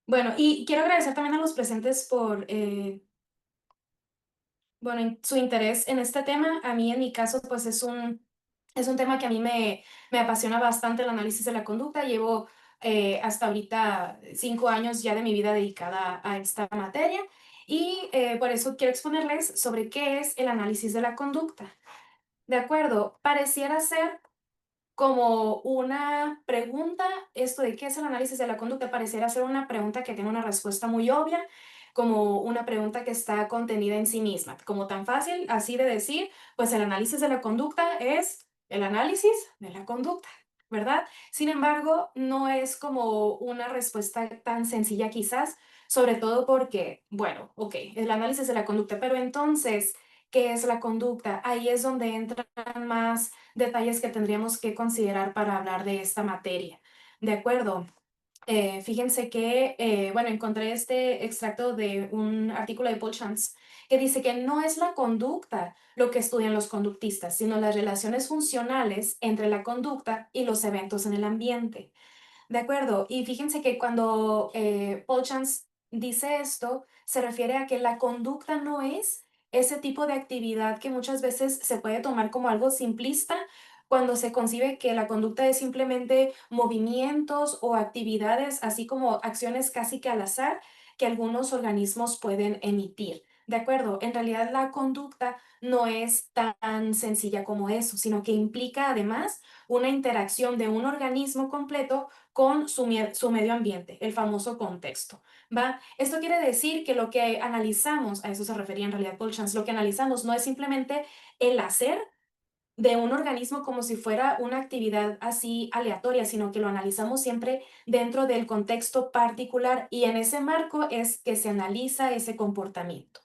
Bueno, y quiero agradecer también a los presentes por, bueno, su interés en este tema. A mí, en mi caso, pues es un tema que a mí me apasiona bastante el análisis de la conducta. Llevo hasta ahorita 5 años ya de mi vida dedicada a esta materia y por eso quiero exponerles sobre qué es el análisis de la conducta. De acuerdo, pareciera ser como una pregunta, esto de qué es el análisis de la conducta pareciera ser una pregunta que tiene una respuesta muy obvia, como una pregunta que está contenida en sí misma, como tan fácil así de decir, pues el análisis de la conducta es el análisis de la conducta, ¿verdad? Sin embargo, no es como una respuesta tan sencilla quizás, sobre todo porque, bueno, ok, el análisis de la conducta, pero entonces, ¿qué es la conducta? Ahí es donde entran más detalles que tendríamos que considerar para hablar de esta materia. De acuerdo. Fíjense que, bueno, encontré este extracto de un artículo de Paul Chance que dice que no es la conducta lo que estudian los conductistas, sino las relaciones funcionales entre la conducta y los eventos en el ambiente. De acuerdo, y fíjense que cuando Paul Chance dice esto, se refiere a que la conducta no es ese tipo de actividad que muchas veces se puede tomar como algo simplista cuando se concibe que la conducta es simplemente movimientos o actividades, así como acciones casi que al azar que algunos organismos pueden emitir. De acuerdo, en realidad la conducta no es tan sencilla como eso, sino que implica además una interacción de un organismo completo con su medio ambiente, el famoso contexto, ¿va? Esto quiere decir que lo que analizamos, a eso se refería en realidad Paul Chance, lo que analizamos no es simplemente el hacer de un organismo como si fuera una actividad así aleatoria, sino que lo analizamos siempre dentro del contexto particular y en ese marco es que se analiza ese comportamiento.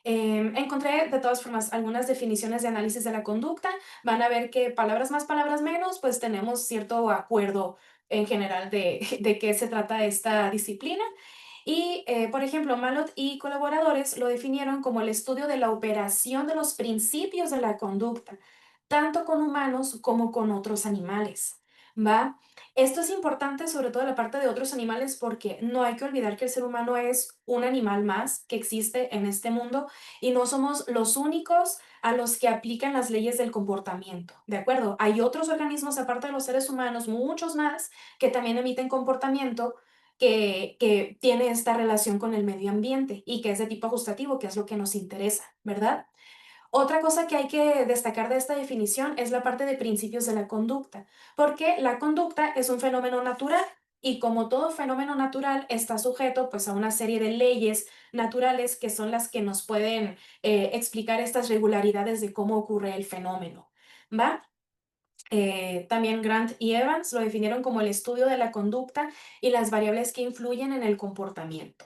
Encontré de todas formas algunas definiciones de análisis de la conducta. Van a ver que palabras más, palabras menos, pues tenemos cierto acuerdo en general de qué se trata esta disciplina. Y, por ejemplo, Malott y colaboradores lo definieron como el estudio de la operación de los principios de la conducta, tanto con humanos como con otros animales. ¿Va? Esto es importante, sobre todo en la parte de otros animales, porque no hay que olvidar que el ser humano es un animal más que existe en este mundo y no somos los únicos a los que aplican las leyes del comportamiento, ¿de acuerdo? Hay otros organismos, aparte de los seres humanos, muchos más, que también emiten comportamiento que tiene esta relación con el medio ambiente y que es de tipo ajustativo, que es lo que nos interesa, ¿verdad? Otra cosa que hay que destacar de esta definición es la parte de principios de la conducta, porque la conducta es un fenómeno natural y como todo fenómeno natural está sujeto pues a una serie de leyes naturales que son las que nos pueden explicar estas regularidades de cómo ocurre el fenómeno, ¿va? También Grant y Evans lo definieron como el estudio de la conducta y las variables que influyen en el comportamiento.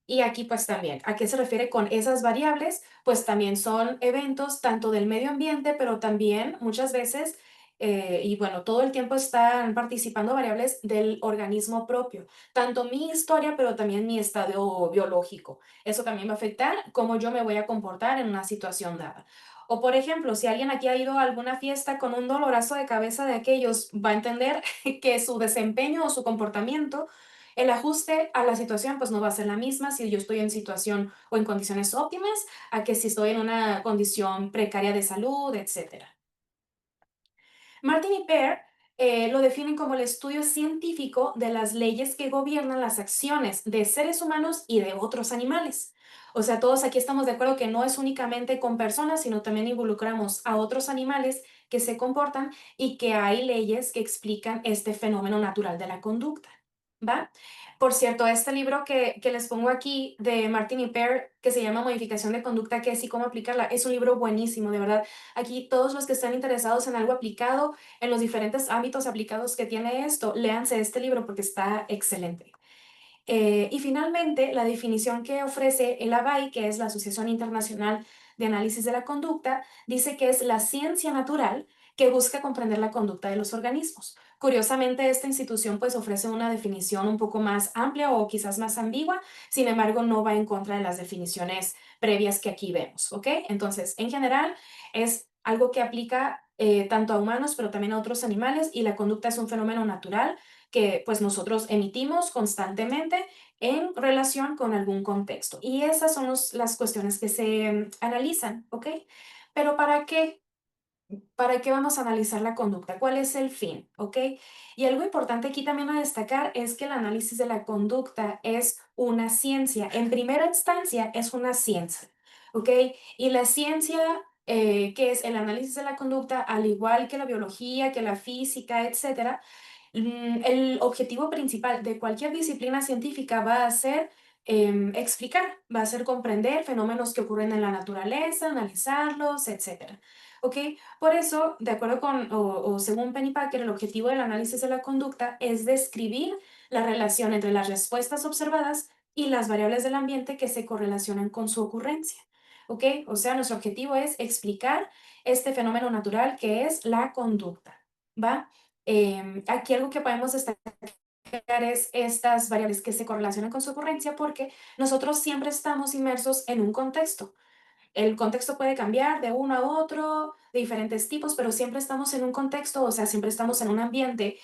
Y aquí pues también, ¿a qué se refiere con esas variables? Pues también son eventos tanto del medio ambiente, pero también muchas veces, y bueno, todo el tiempo están participando variables del organismo propio, tanto mi historia, pero también mi estado biológico. Eso también va a afectar cómo yo me voy a comportar en una situación dada. O por ejemplo, si alguien aquí ha ido a alguna fiesta con un dolorazo de cabeza de aquellos, va a entender que su desempeño o su comportamiento el ajuste a la situación pues no va a ser la misma si yo estoy en situación o en condiciones óptimas a que si estoy en una condición precaria de salud, etcétera. Martin y Peer lo definen como el estudio científico de las leyes que gobiernan las acciones de seres humanos y de otros animales. O sea, todos aquí estamos de acuerdo que no es únicamente con personas, sino también involucramos a otros animales que se comportan y que hay leyes que explican este fenómeno natural de la conducta. ¿Va? Por cierto, este libro que les pongo aquí de Martin y Peer, que se llama Modificación de Conducta, qué es y cómo aplicarla, es un libro buenísimo, de verdad. Aquí todos los que están interesados en algo aplicado, en los diferentes ámbitos aplicados que tiene esto, léanse este libro porque está excelente. Y finalmente, la definición que ofrece el ABAI, que es la Asociación Internacional de Análisis de la Conducta, dice que es la ciencia natural que busca comprender la conducta de los organismos. Curiosamente, esta institución pues ofrece una definición un poco más amplia o quizás más ambigua, sin embargo, no va en contra de las definiciones previas que aquí vemos, ¿ok? Entonces, en general, es algo que aplica tanto a humanos, pero también a otros animales, y la conducta es un fenómeno natural que pues nosotros emitimos constantemente en relación con algún contexto. Y esas son las cuestiones que se analizan, ¿ok? Pero ¿para qué vamos a analizar la conducta? ¿Cuál es el fin? ¿Ok? Y algo importante aquí también a destacar es que el análisis de la conducta es una ciencia. En primera instancia es una ciencia. ¿Ok? Y la ciencia, que es el análisis de la conducta, al igual que la biología, que la física, etcétera, el objetivo principal de cualquier disciplina científica va a ser explicar, va a ser comprender fenómenos que ocurren en la naturaleza, analizarlos, etcétera. ¿Ok? Por eso, de acuerdo con, o según Pennypacker, el objetivo del análisis de la conducta es describir la relación entre las respuestas observadas y las variables del ambiente que se correlacionan con su ocurrencia. ¿Ok? O sea, nuestro objetivo es explicar este fenómeno natural que es la conducta. ¿Va? Aquí algo que podemos destacar es estas variables que se correlacionan con su ocurrencia porque nosotros siempre estamos inmersos en un contexto. El contexto puede cambiar de uno a otro, de diferentes tipos, pero siempre estamos en un contexto, o sea, siempre estamos en un ambiente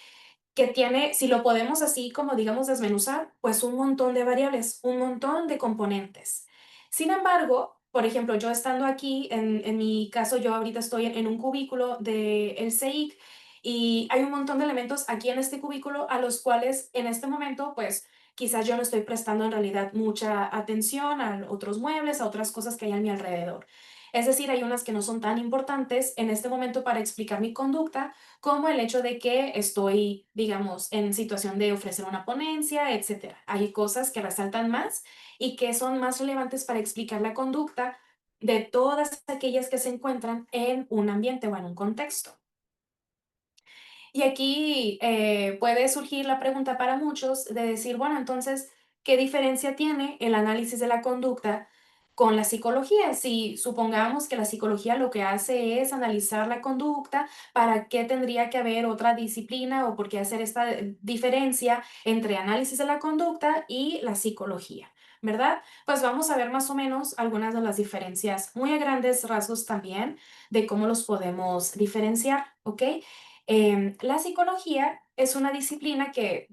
que tiene, si lo podemos así como digamos desmenuzar, pues un montón de variables, un montón de componentes. Sin embargo, por ejemplo, yo estando aquí, en mi caso, yo ahorita estoy en un cubículo del CEIC y hay un montón de elementos aquí en este cubículo a los cuales en este momento, pues quizás yo no estoy prestando en realidad mucha atención a otros muebles, a otras cosas que hay a mi alrededor. Es decir, hay unas que no son tan importantes en este momento para explicar mi conducta, como el hecho de que estoy, digamos, en situación de ofrecer una ponencia, etcétera. Hay cosas que resaltan más y que son más relevantes para explicar la conducta de todas aquellas que se encuentran en un ambiente o en un contexto. Y aquí puede surgir la pregunta para muchos de decir, bueno, entonces, ¿qué diferencia tiene el análisis de la conducta con la psicología? Si supongamos que la psicología lo que hace es analizar la conducta, ¿para qué tendría que haber otra disciplina o por qué hacer esta diferencia entre análisis de la conducta y la psicología? ¿Verdad? Pues vamos a ver más o menos algunas de las diferencias, muy a grandes rasgos también, de cómo los podemos diferenciar, ¿ok? La psicología es una disciplina que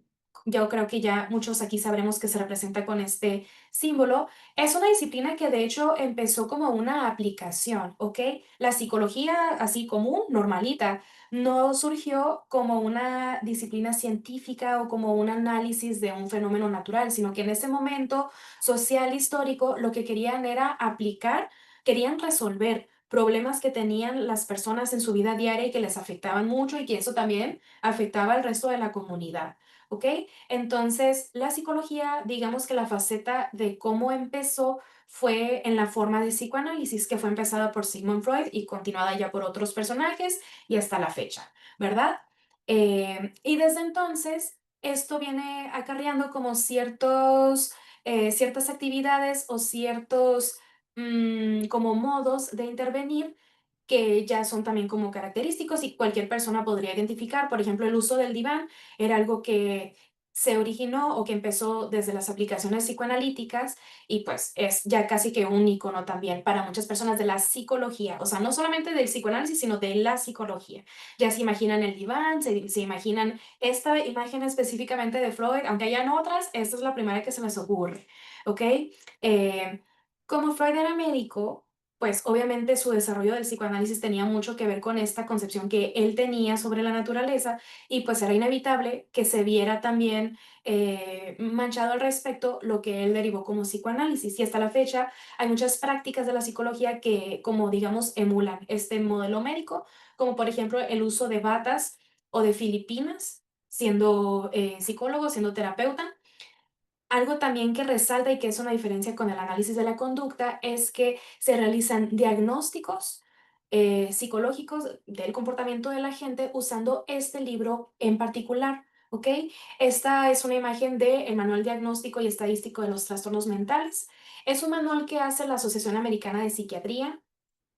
yo creo que ya muchos aquí sabremos que se representa con este símbolo. Es una disciplina que de hecho empezó como una aplicación, ¿ok? La psicología así común, normalita, no surgió como una disciplina científica o como un análisis de un fenómeno natural, sino que en ese momento social histórico lo que querían era aplicar, querían resolver problemas que tenían las personas en su vida diaria y que les afectaban mucho y que eso también afectaba al resto de la comunidad. ¿Ok? Entonces, la psicología, digamos que la faceta de cómo empezó fue en la forma de psicoanálisis, que fue empezada por Sigmund Freud y continuada ya por otros personajes y hasta la fecha, ¿verdad? Y desde entonces, esto viene acarreando como ciertas actividades o ciertos como modos de intervenir que ya son también como característicos y cualquier persona podría identificar. Por ejemplo, el uso del diván era algo que se originó o que empezó desde las aplicaciones psicoanalíticas y pues es ya casi que un icono también para muchas personas de la psicología, o sea, no solamente del psicoanálisis, sino de la psicología. Ya se imaginan el diván, se imaginan esta imagen específicamente de Freud, aunque hayan otras, esta es la primera que se les ocurre, ¿ok? Eh, como Freud era médico, pues obviamente su desarrollo del psicoanálisis tenía mucho que ver con esta concepción que él tenía sobre la naturaleza y pues era inevitable que se viera también manchado al respecto lo que él derivó como psicoanálisis. Y hasta la fecha hay muchas prácticas de la psicología que, como digamos, emulan este modelo médico, como por ejemplo el uso de batas o de Filipinas, siendo psicólogo, siendo terapeuta. Algo también que resalta y que es una diferencia con el análisis de la conducta es que se realizan diagnósticos psicológicos del comportamiento de la gente usando este libro en particular, ¿ok? Esta es una imagen del Manual Diagnóstico y Estadístico de los Trastornos Mentales. Es un manual que hace la Asociación Americana de Psiquiatría.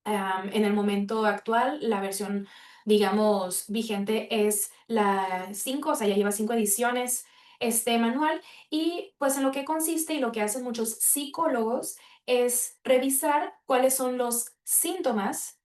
En el momento actual, la versión, digamos, vigente es la 5, o sea, ya lleva 5 ediciones este manual. Y pues en lo que consiste y lo que hacen muchos psicólogos es revisar cuáles son los síntomas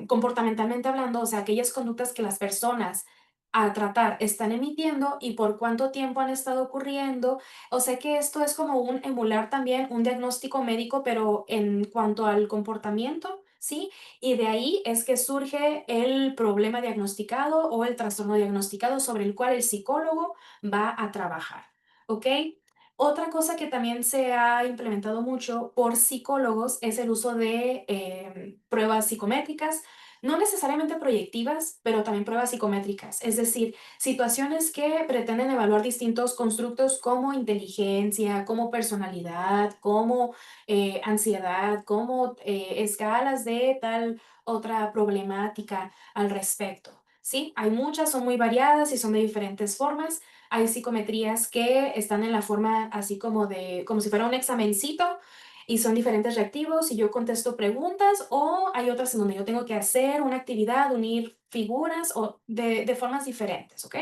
comportamentalmente hablando, o sea, aquellas conductas que las personas a tratar están emitiendo y por cuánto tiempo han estado ocurriendo. O sea que esto es como un emular también un diagnóstico médico, pero en cuanto al comportamiento, ¿sí? Y de ahí es que surge el problema diagnosticado o el trastorno diagnosticado sobre el cual el psicólogo va a trabajar, ¿ok? Otra cosa que también se ha implementado mucho por psicólogos es el uso de pruebas psicométricas, no necesariamente proyectivas, pero también pruebas psicométricas, es decir, situaciones que pretenden evaluar distintos constructos como inteligencia, como personalidad, como ansiedad, como escalas de tal otra problemática al respecto. Sí, hay muchas, son muy variadas y son de diferentes formas. Hay psicometrías que están en la forma así como de, como si fuera un examencito y son diferentes reactivos y yo contesto preguntas o hay otras en donde yo tengo que hacer una actividad, unir figuras o de formas diferentes, ¿ok?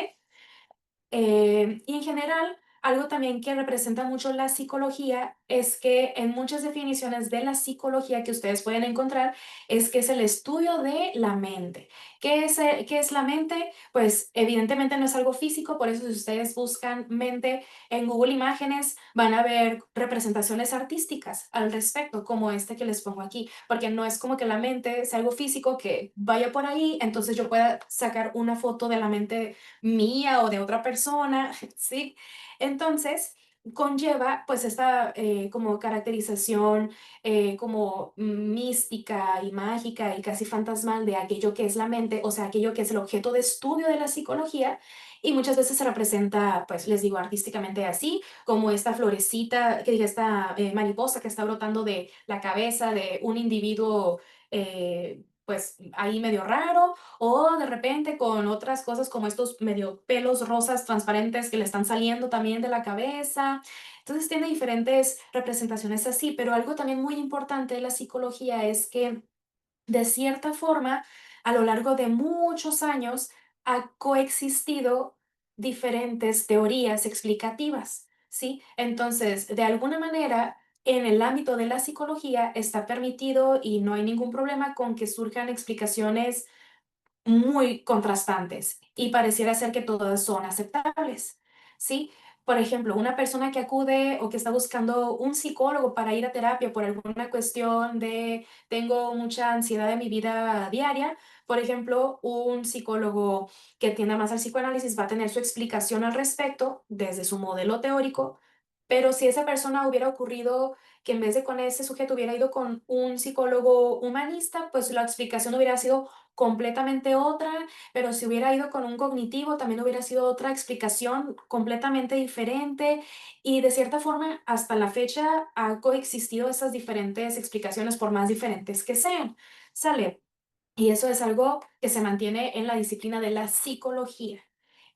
Y en general, algo también que representa mucho la psicología es que en muchas definiciones de la psicología que ustedes pueden encontrar es que es el estudio de la mente. Qué es la mente? Pues evidentemente no es algo físico, por eso si ustedes buscan mente en Google Imágenes van a ver representaciones artísticas al respecto, como este que les pongo aquí, porque no es como que la mente sea algo físico que vaya por ahí, entonces yo pueda sacar una foto de la mente mía o de otra persona, ¿sí? Entonces, conlleva pues esta como caracterización como mística y mágica y casi fantasmal de aquello que es la mente, o sea, aquello que es el objeto de estudio de la psicología y muchas veces se representa, pues les digo, artísticamente así, como esta florecita, que diga, esta mariposa que está brotando de la cabeza de un individuo, pues ahí medio raro, o de repente con otras cosas como estos medio pelos rosas transparentes que le están saliendo también de la cabeza. Entonces tiene diferentes representaciones así, pero algo también muy importante de la psicología es que de cierta forma, a lo largo de muchos años, ha coexistido diferentes teorías explicativas, ¿sí? Entonces, de alguna manera, en el ámbito de la psicología está permitido y no hay ningún problema con que surjan explicaciones muy contrastantes y pareciera ser que todas son aceptables, ¿sí? Por ejemplo, una persona que acude o que está buscando un psicólogo para ir a terapia por alguna cuestión de tengo mucha ansiedad en mi vida diaria, por ejemplo, un psicólogo que tienda más al psicoanálisis va a tener su explicación al respecto desde su modelo teórico, pero si esa persona hubiera ocurrido que en vez de con ese sujeto hubiera ido con un psicólogo humanista, pues la explicación hubiera sido completamente otra, pero si hubiera ido con un cognitivo también hubiera sido otra explicación completamente diferente y de cierta forma hasta la fecha ha coexistido esas diferentes explicaciones por más diferentes que sean. ¿Sale? Y eso es algo que se mantiene en la disciplina de la psicología.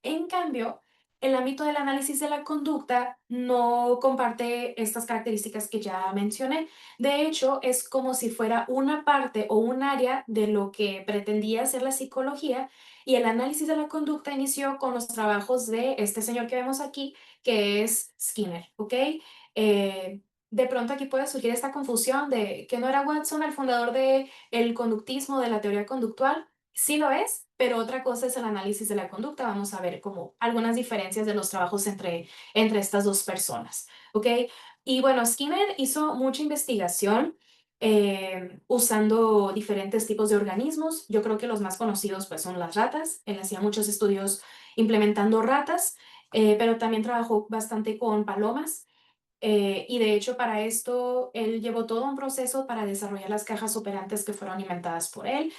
En cambio, el ámbito del análisis de la conducta no comparte estas características que ya mencioné. De hecho, es como si fuera una parte o un área de lo que pretendía hacer la psicología y el análisis de la conducta inició con los trabajos de este señor que vemos aquí, que es Skinner, ¿ok? De pronto aquí puede surgir esta confusión de que no era Watson el fundador de el conductismo, de la teoría conductual. Sí lo es, pero otra cosa es el análisis de la conducta. Vamos a ver como algunas diferencias de los trabajos entre estas dos personas, ¿ok? Y bueno, Skinner hizo mucha investigación usando diferentes tipos de organismos. Yo creo que los más conocidos pues son las ratas. Él hacía muchos estudios implementando ratas, pero también trabajó bastante con palomas. Y de hecho para esto él llevó todo un proceso para desarrollar las cajas operantes que fueron inventadas por él.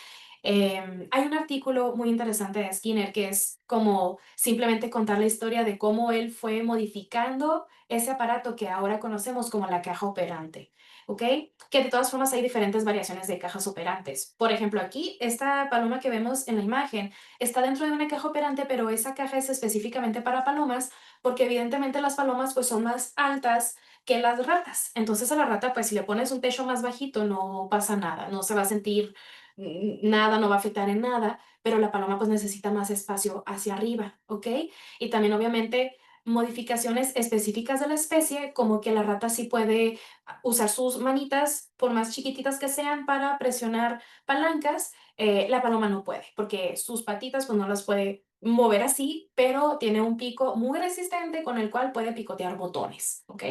Hay un artículo muy interesante de Skinner que es como simplemente contar la historia de cómo él fue modificando ese aparato que ahora conocemos como la caja operante, ¿ok? Que de todas formas hay diferentes variaciones de cajas operantes. Por ejemplo, aquí esta paloma que vemos en la imagen está dentro de una caja operante, pero esa caja es específicamente para palomas porque evidentemente las palomas pues son más altas que las ratas. Entonces a la rata pues si le pones un techo más bajito no pasa nada, no se va a sentir nada, no va a afectar en nada, pero la paloma pues necesita más espacio hacia arriba, ¿ok? Y también obviamente modificaciones específicas de la especie, como que la rata sí puede usar sus manitas, por más chiquititas que sean, para presionar palancas, la paloma no puede, porque sus patitas pues no las puede mover así, pero tiene un pico muy resistente con el cual puede picotear botones, ¿ok?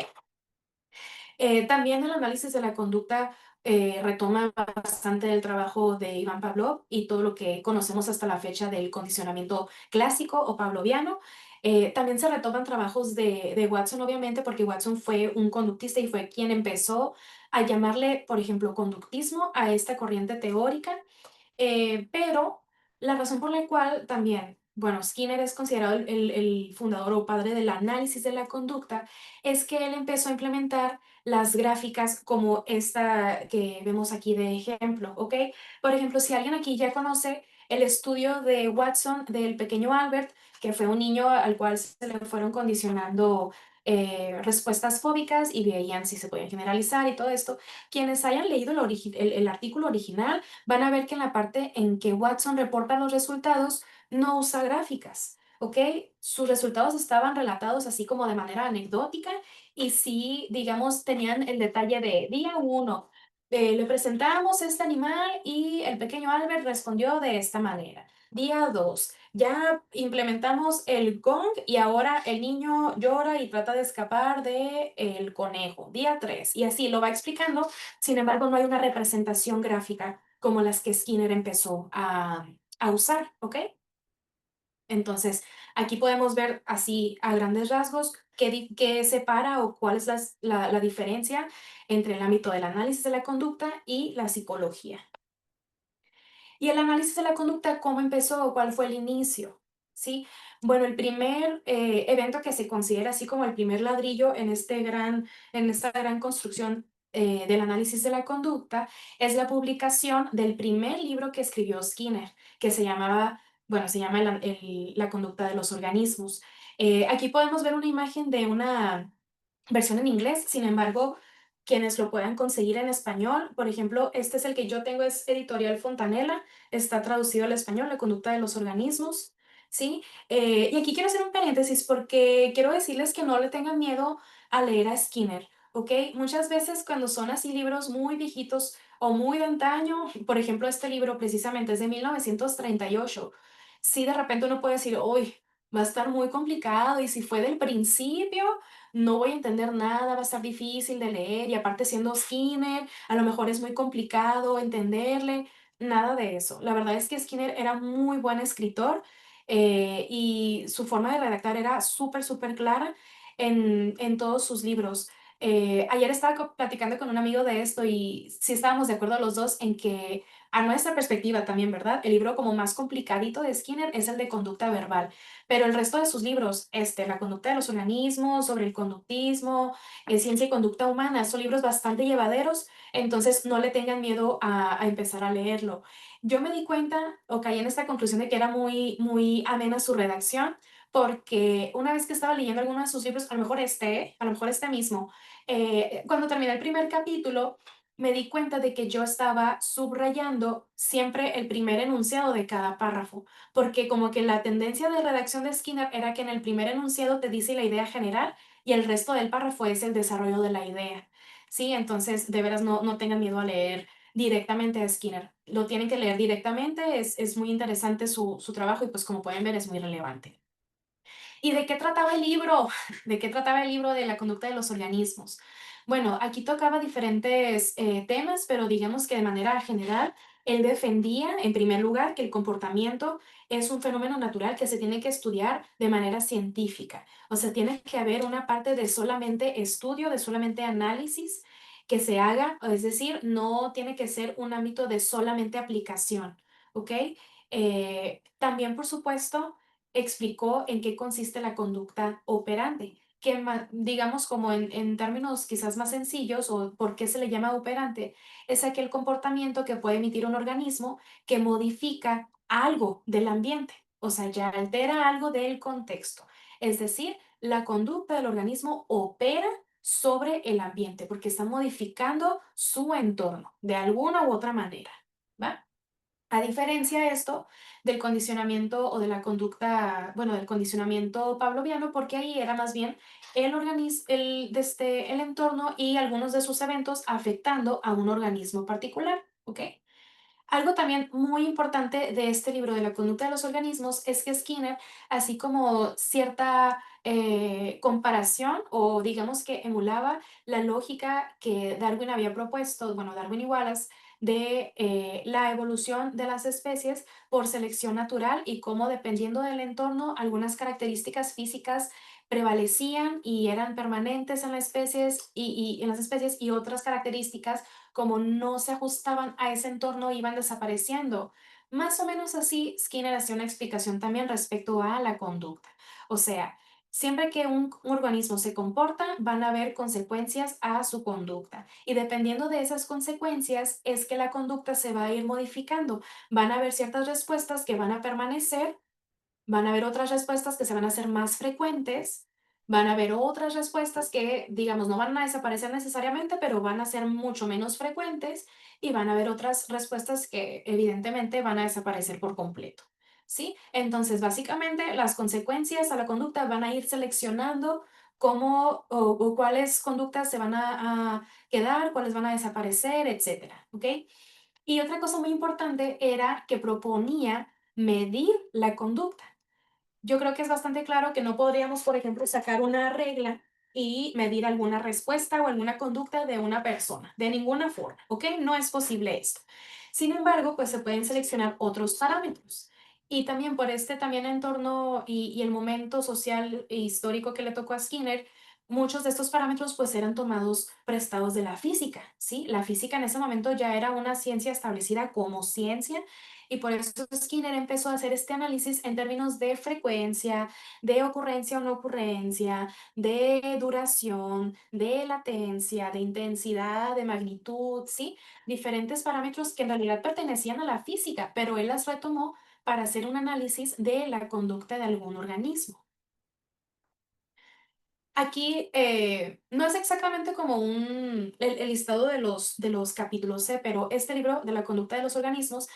También el análisis de la conducta retoma bastante del trabajo de Iván Pavlov y todo lo que conocemos hasta la fecha del condicionamiento clásico o pavloviano. También se retoman trabajos de Watson, obviamente, porque Watson fue un conductista y fue quien empezó a llamarle, por ejemplo, conductismo a esta corriente teórica. Pero la razón por la cual también, bueno, Skinner es considerado el fundador o padre del análisis de la conducta, es que él empezó a implementar las gráficas como esta que vemos aquí de ejemplo, ¿ok? Por ejemplo, si alguien aquí ya conoce el estudio de Watson del pequeño Albert, que fue un niño al cual se le fueron condicionando respuestas fóbicas y veían si se podían generalizar y todo esto, quienes hayan leído el artículo original, van a ver que en la parte en que Watson reporta los resultados no usa gráficas, ¿ok? Sus resultados estaban relatados así como de manera anecdótica y sí, digamos, tenían el detalle de día uno. Le presentamos este animal y el pequeño Albert respondió de esta manera. Día 2, ya implementamos el gong y ahora el niño llora y trata de escapar de el conejo. Día 3 y así lo va explicando. Sin embargo, no hay una representación gráfica como las que Skinner empezó a usar, ¿ok? Entonces, aquí podemos ver así a grandes rasgos qué separa o cuál es la diferencia entre el ámbito del análisis de la conducta y la psicología. Y el análisis de la conducta, ¿cómo empezó o cuál fue el inicio? ¿Sí? Bueno, el primer evento que se considera así como el primer ladrillo en esta gran construcción del análisis de la conducta es la publicación del primer libro que escribió Skinner, que se llamaba, bueno, se llama La conducta de los organismos. Aquí podemos ver una imagen de una versión en inglés, sin embargo, quienes lo puedan conseguir en español, por ejemplo, este es el que yo tengo, es Editorial Fontanella, está traducido al español, La conducta de los organismos, ¿sí? Y aquí quiero hacer un paréntesis porque quiero decirles que no le tengan miedo a leer a Skinner, ¿ok? Muchas veces cuando son así libros muy viejitos o muy de antaño, por ejemplo, este libro precisamente es de 1938, sí de repente uno puede decir, uy, va a estar muy complicado y si fue del principio no voy a entender nada, va a estar difícil de leer y aparte siendo Skinner, a lo mejor es muy complicado entenderle, nada de eso. La verdad es que Skinner era muy buen escritor y su forma de redactar era súper, súper clara en todos sus libros. Ayer estaba platicando con un amigo de esto y sí estábamos de acuerdo los dos en que a nuestra perspectiva también, ¿verdad? El libro como más complicadito de Skinner es el de conducta verbal. Pero el resto de sus libros, La conducta de los organismos, sobre el conductismo, Ciencia y conducta humana, son libros bastante llevaderos, entonces no le tengan miedo a empezar a leerlo. Yo me di cuenta o caí en esta conclusión de que era muy, muy amena su redacción, porque una vez que estaba leyendo alguno de sus libros, a lo mejor este mismo, cuando terminé el primer capítulo, me di cuenta de que yo estaba subrayando siempre el primer enunciado de cada párrafo porque como que la tendencia de redacción de Skinner era que en el primer enunciado te dice la idea general y el resto del párrafo es el desarrollo de la idea. Sí, entonces de veras no tengan miedo a leer directamente a Skinner. Lo tienen que leer directamente, es muy interesante su trabajo y pues como pueden ver es muy relevante. ¿Y de qué trataba el libro? ¿De qué trataba el libro de la conducta de los organismos? Bueno, aquí tocaba diferentes temas, pero digamos que de manera general, él defendía, en primer lugar, que el comportamiento es un fenómeno natural que se tiene que estudiar de manera científica. O sea, tiene que haber una parte de solamente estudio, de solamente análisis que se haga, es decir, no tiene que ser un ámbito de solamente aplicación, ¿ok? También, por supuesto, explicó en qué consiste la conducta operante, que digamos como en términos quizás más sencillos o por qué se le llama operante, es aquel comportamiento que puede emitir un organismo que modifica algo del ambiente, o sea, ya altera algo del contexto. Es decir, la conducta del organismo opera sobre el ambiente porque está modificando su entorno de alguna u otra manera, ¿va? A diferencia esto del condicionamiento o de la conducta, bueno, del condicionamiento pavloviano, porque ahí era más bien el entorno y algunos de sus eventos afectando a un organismo particular, ¿ok? Algo también muy importante de este libro de la conducta de los organismos es que Skinner, así como cierta comparación o digamos que emulaba la lógica que Darwin había propuesto, bueno, Darwin y Wallace, de la evolución de las especies por selección natural y cómo dependiendo del entorno, algunas características físicas prevalecían y eran permanentes en las especies en las especies y otras características como no se ajustaban a ese entorno, iban desapareciendo. Más o menos así, Skinner hacía una explicación también respecto a la conducta. O sea, siempre que un organismo se comporta, van a haber consecuencias a su conducta. Y dependiendo de esas consecuencias, es que la conducta se va a ir modificando. Van a haber ciertas respuestas que van a permanecer. Van a haber otras respuestas que se van a hacer más frecuentes, van a haber otras respuestas que, digamos, no van a desaparecer necesariamente, pero van a ser mucho menos frecuentes y van a haber otras respuestas que evidentemente van a desaparecer por completo. ¿Sí? Entonces, básicamente, las consecuencias a la conducta van a ir seleccionando cómo o cuáles conductas se van a quedar, cuáles van a desaparecer, etcétera. ¿Ok? Y otra cosa muy importante era que proponía medir la conducta. Yo creo que es bastante claro que no podríamos, por ejemplo, sacar una regla y medir alguna respuesta o alguna conducta de una persona, de ninguna forma, ¿ok? No es posible esto. Sin embargo, pues se pueden seleccionar otros parámetros. Y también por este también entorno y el momento social e histórico que le tocó a Skinner, muchos de estos parámetros pues eran tomados prestados de la física, ¿sí? La física en ese momento ya era una ciencia establecida como ciencia y por eso Skinner empezó a hacer este análisis en términos de frecuencia, de ocurrencia o no ocurrencia, de duración, de latencia, de intensidad, de magnitud, ¿sí? Diferentes parámetros que en realidad pertenecían a la física, pero él las retomó para hacer un análisis de la conducta de algún organismo. Aquí no es exactamente como el listado de los capítulos, pero este libro de la conducta de los organismos,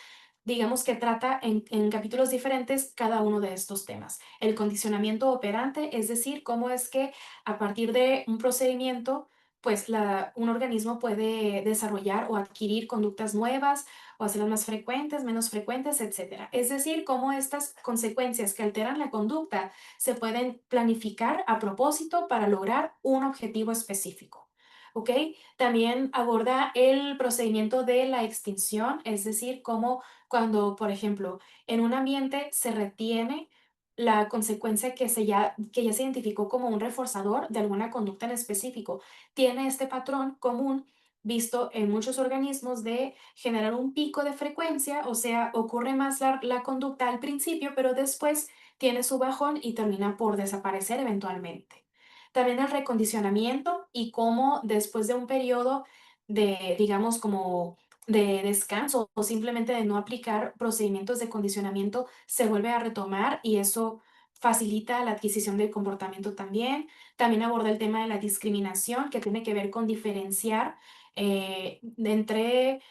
digamos que trata en capítulos diferentes cada uno de estos temas. El condicionamiento operante, es decir, cómo es que a partir de un procedimiento, pues un organismo puede desarrollar o adquirir conductas nuevas o hacerlas más frecuentes, menos frecuentes, etcétera. Es decir, cómo estas consecuencias que alteran la conducta se pueden planificar a propósito para lograr un objetivo específico. ¿Ok? También aborda el procedimiento de la extinción, es decir, cómo cuando, por ejemplo, en un ambiente se retiene la consecuencia que ya se identificó como un reforzador de alguna conducta en específico, tiene este patrón común visto en muchos organismos de generar un pico de frecuencia, o sea, ocurre más la conducta al principio, pero después tiene su bajón y termina por desaparecer eventualmente. También el recondicionamiento y cómo después de un periodo de, digamos, como de descanso o simplemente de no aplicar procedimientos de condicionamiento, se vuelve a retomar y eso facilita la adquisición del comportamiento también. También aborda el tema de la discriminación, que tiene que ver con diferenciar entre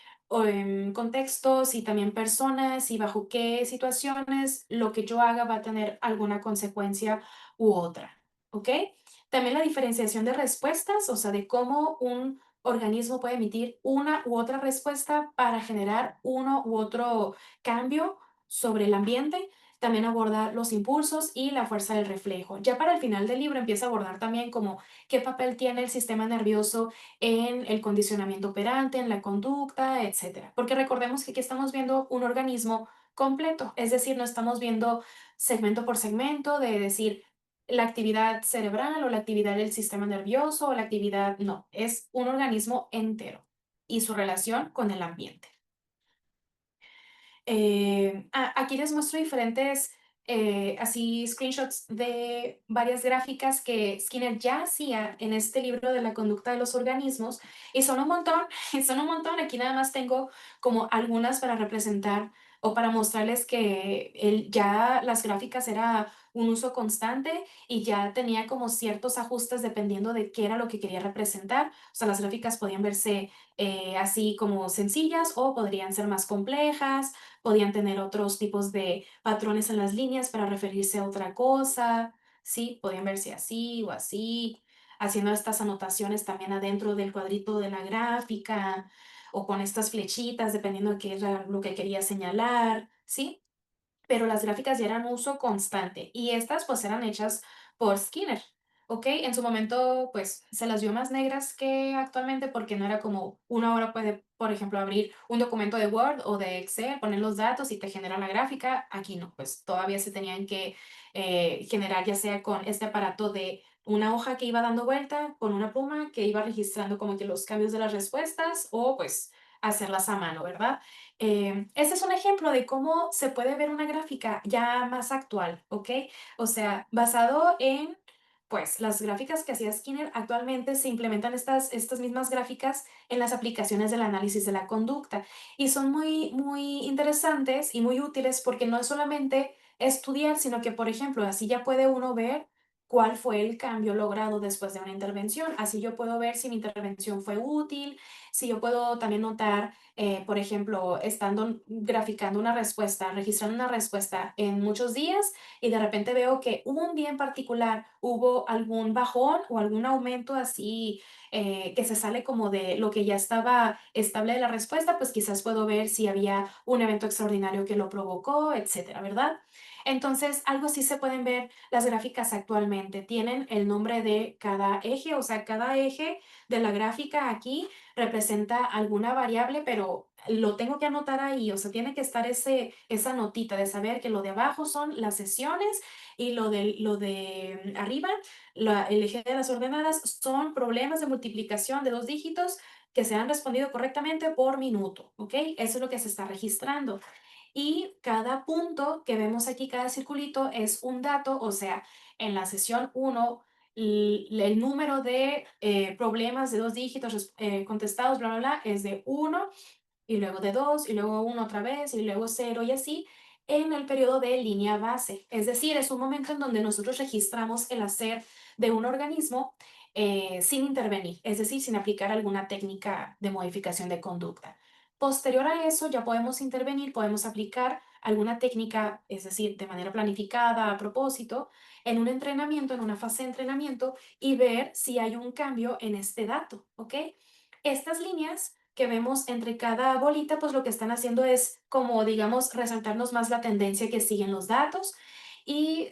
contextos y también personas y bajo qué situaciones lo que yo haga va a tener alguna consecuencia u otra, ¿ok? También la diferenciación de respuestas, o sea, de cómo un organismo puede emitir una u otra respuesta para generar uno u otro cambio sobre el ambiente. También aborda los impulsos y la fuerza del reflejo. Ya para el final del libro empieza a abordar también como qué papel tiene el sistema nervioso en el condicionamiento operante, en la conducta, etcétera. Porque recordemos que aquí estamos viendo un organismo completo, es decir, no estamos viendo segmento por segmento de decir la actividad cerebral o la actividad del sistema nervioso o la actividad, no, es un organismo entero y su relación con el ambiente. Aquí les muestro diferentes así screenshots de varias gráficas que Skinner ya hacía en este libro de la conducta de los organismos y son un montón, y son un montón. Aquí nada más tengo como algunas para representar o para mostrarles que ya las gráficas era un uso constante y ya tenía como ciertos ajustes dependiendo de qué era lo que quería representar. O sea, las gráficas podían verse así como sencillas o podrían ser más complejas, podían tener otros tipos de patrones en las líneas para referirse a otra cosa, ¿sí? Podían verse así o así, haciendo estas anotaciones también adentro del cuadrito de la gráfica. o con estas flechitas, dependiendo de qué era lo que quería señalar, ¿sí? Pero las gráficas ya eran uso constante y estas pues eran hechas por Skinner, ¿ok? En su momento pues se las vio más negras que actualmente porque no era como una hora puede, por ejemplo, abrir un documento de Word o de Excel, poner los datos y te genera la gráfica. Aquí no, pues todavía se tenían que generar ya sea con este aparato de una hoja que iba dando vuelta, con una pluma que iba registrando como que los cambios de las respuestas o pues hacerlas a mano, ¿verdad? Este es un ejemplo de cómo se puede ver una gráfica ya más actual, ¿ok? O sea, basado en, pues, las gráficas que hacía Skinner, actualmente se implementan estas mismas gráficas en las aplicaciones del análisis de la conducta y son muy, muy interesantes y muy útiles porque no es solamente estudiar, sino que, por ejemplo, así ya puede uno ver cuál fue el cambio logrado después de una intervención. Así yo puedo ver si mi intervención fue útil, si yo puedo también notar por ejemplo, estando graficando una respuesta, registrando una respuesta en muchos días y de repente veo que un día en particular hubo algún bajón o algún aumento así que se sale como de lo que ya estaba estable de la respuesta, pues quizás puedo ver si había un evento extraordinario que lo provocó, etcétera, ¿verdad? Entonces, algo así se pueden ver las gráficas actualmente. Tienen el nombre de cada eje, o sea, cada eje de la gráfica aquí representa alguna variable, pero lo tengo que anotar ahí, o sea, tiene que estar esa notita de saber que lo de abajo son las sesiones y lo de arriba, el eje de las ordenadas, son problemas de multiplicación de dos dígitos que se han respondido correctamente por minuto, ¿ok? Eso es lo que se está registrando. Y cada punto que vemos aquí, cada circulito, es un dato, o sea, en la sesión uno el número de problemas de dos dígitos contestados, bla, bla, bla, es de uno y luego de 2 y luego uno otra vez, y luego cero y así, en el periodo de línea base. Es decir, es un momento en donde nosotros registramos el hacer de un organismo sin intervenir, es decir, sin aplicar alguna técnica de modificación de conducta. Posterior a eso, ya podemos intervenir, podemos aplicar alguna técnica, es decir, de manera planificada, a propósito, en un entrenamiento, en una fase de entrenamiento, y ver si hay un cambio en este dato, ¿ok? Estas líneas que vemos entre cada bolita, pues lo que están haciendo es como, digamos, resaltarnos más la tendencia que siguen los datos. Y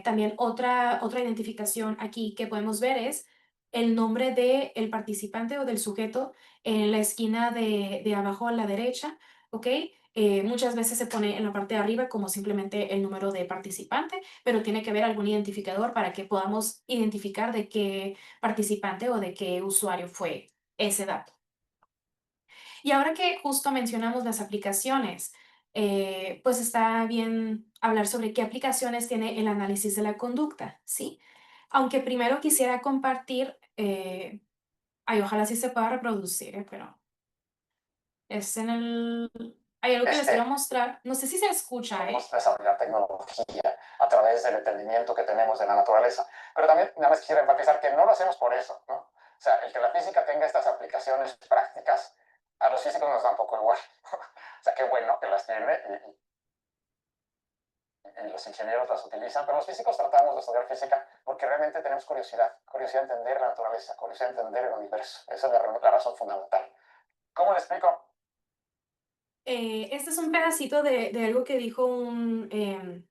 también otra identificación aquí que podemos ver es el nombre del participante o del sujeto en la esquina de abajo a la derecha, ¿ok? Muchas veces se pone en la parte de arriba como simplemente el número de participante, pero tiene que haber algún identificador para que podamos identificar de qué participante o de qué usuario fue ese dato. Y ahora que justo mencionamos las aplicaciones, pues está bien hablar sobre qué aplicaciones tiene el análisis de la conducta, ¿sí? Aunque primero quisiera compartir, ay, ojalá sí se pueda reproducir, pero es en el... Hay algo que les quiero mostrar, no sé si se escucha, podemos desarrollar tecnología a través del entendimiento que tenemos de la naturaleza. Pero también nada más quisiera enfatizar que no lo hacemos por eso, ¿no? O sea, el que la física tenga estas aplicaciones prácticas, a los físicos nos da un poco igual. O sea, qué bueno que las tiene y los ingenieros las utilizan, pero los físicos tratamos de estudiar física porque realmente tenemos curiosidad, curiosidad de entender la naturaleza, curiosidad de entender el universo. Esa es la razón fundamental. ¿Cómo le explico? Este es un pedacito de algo que dijo un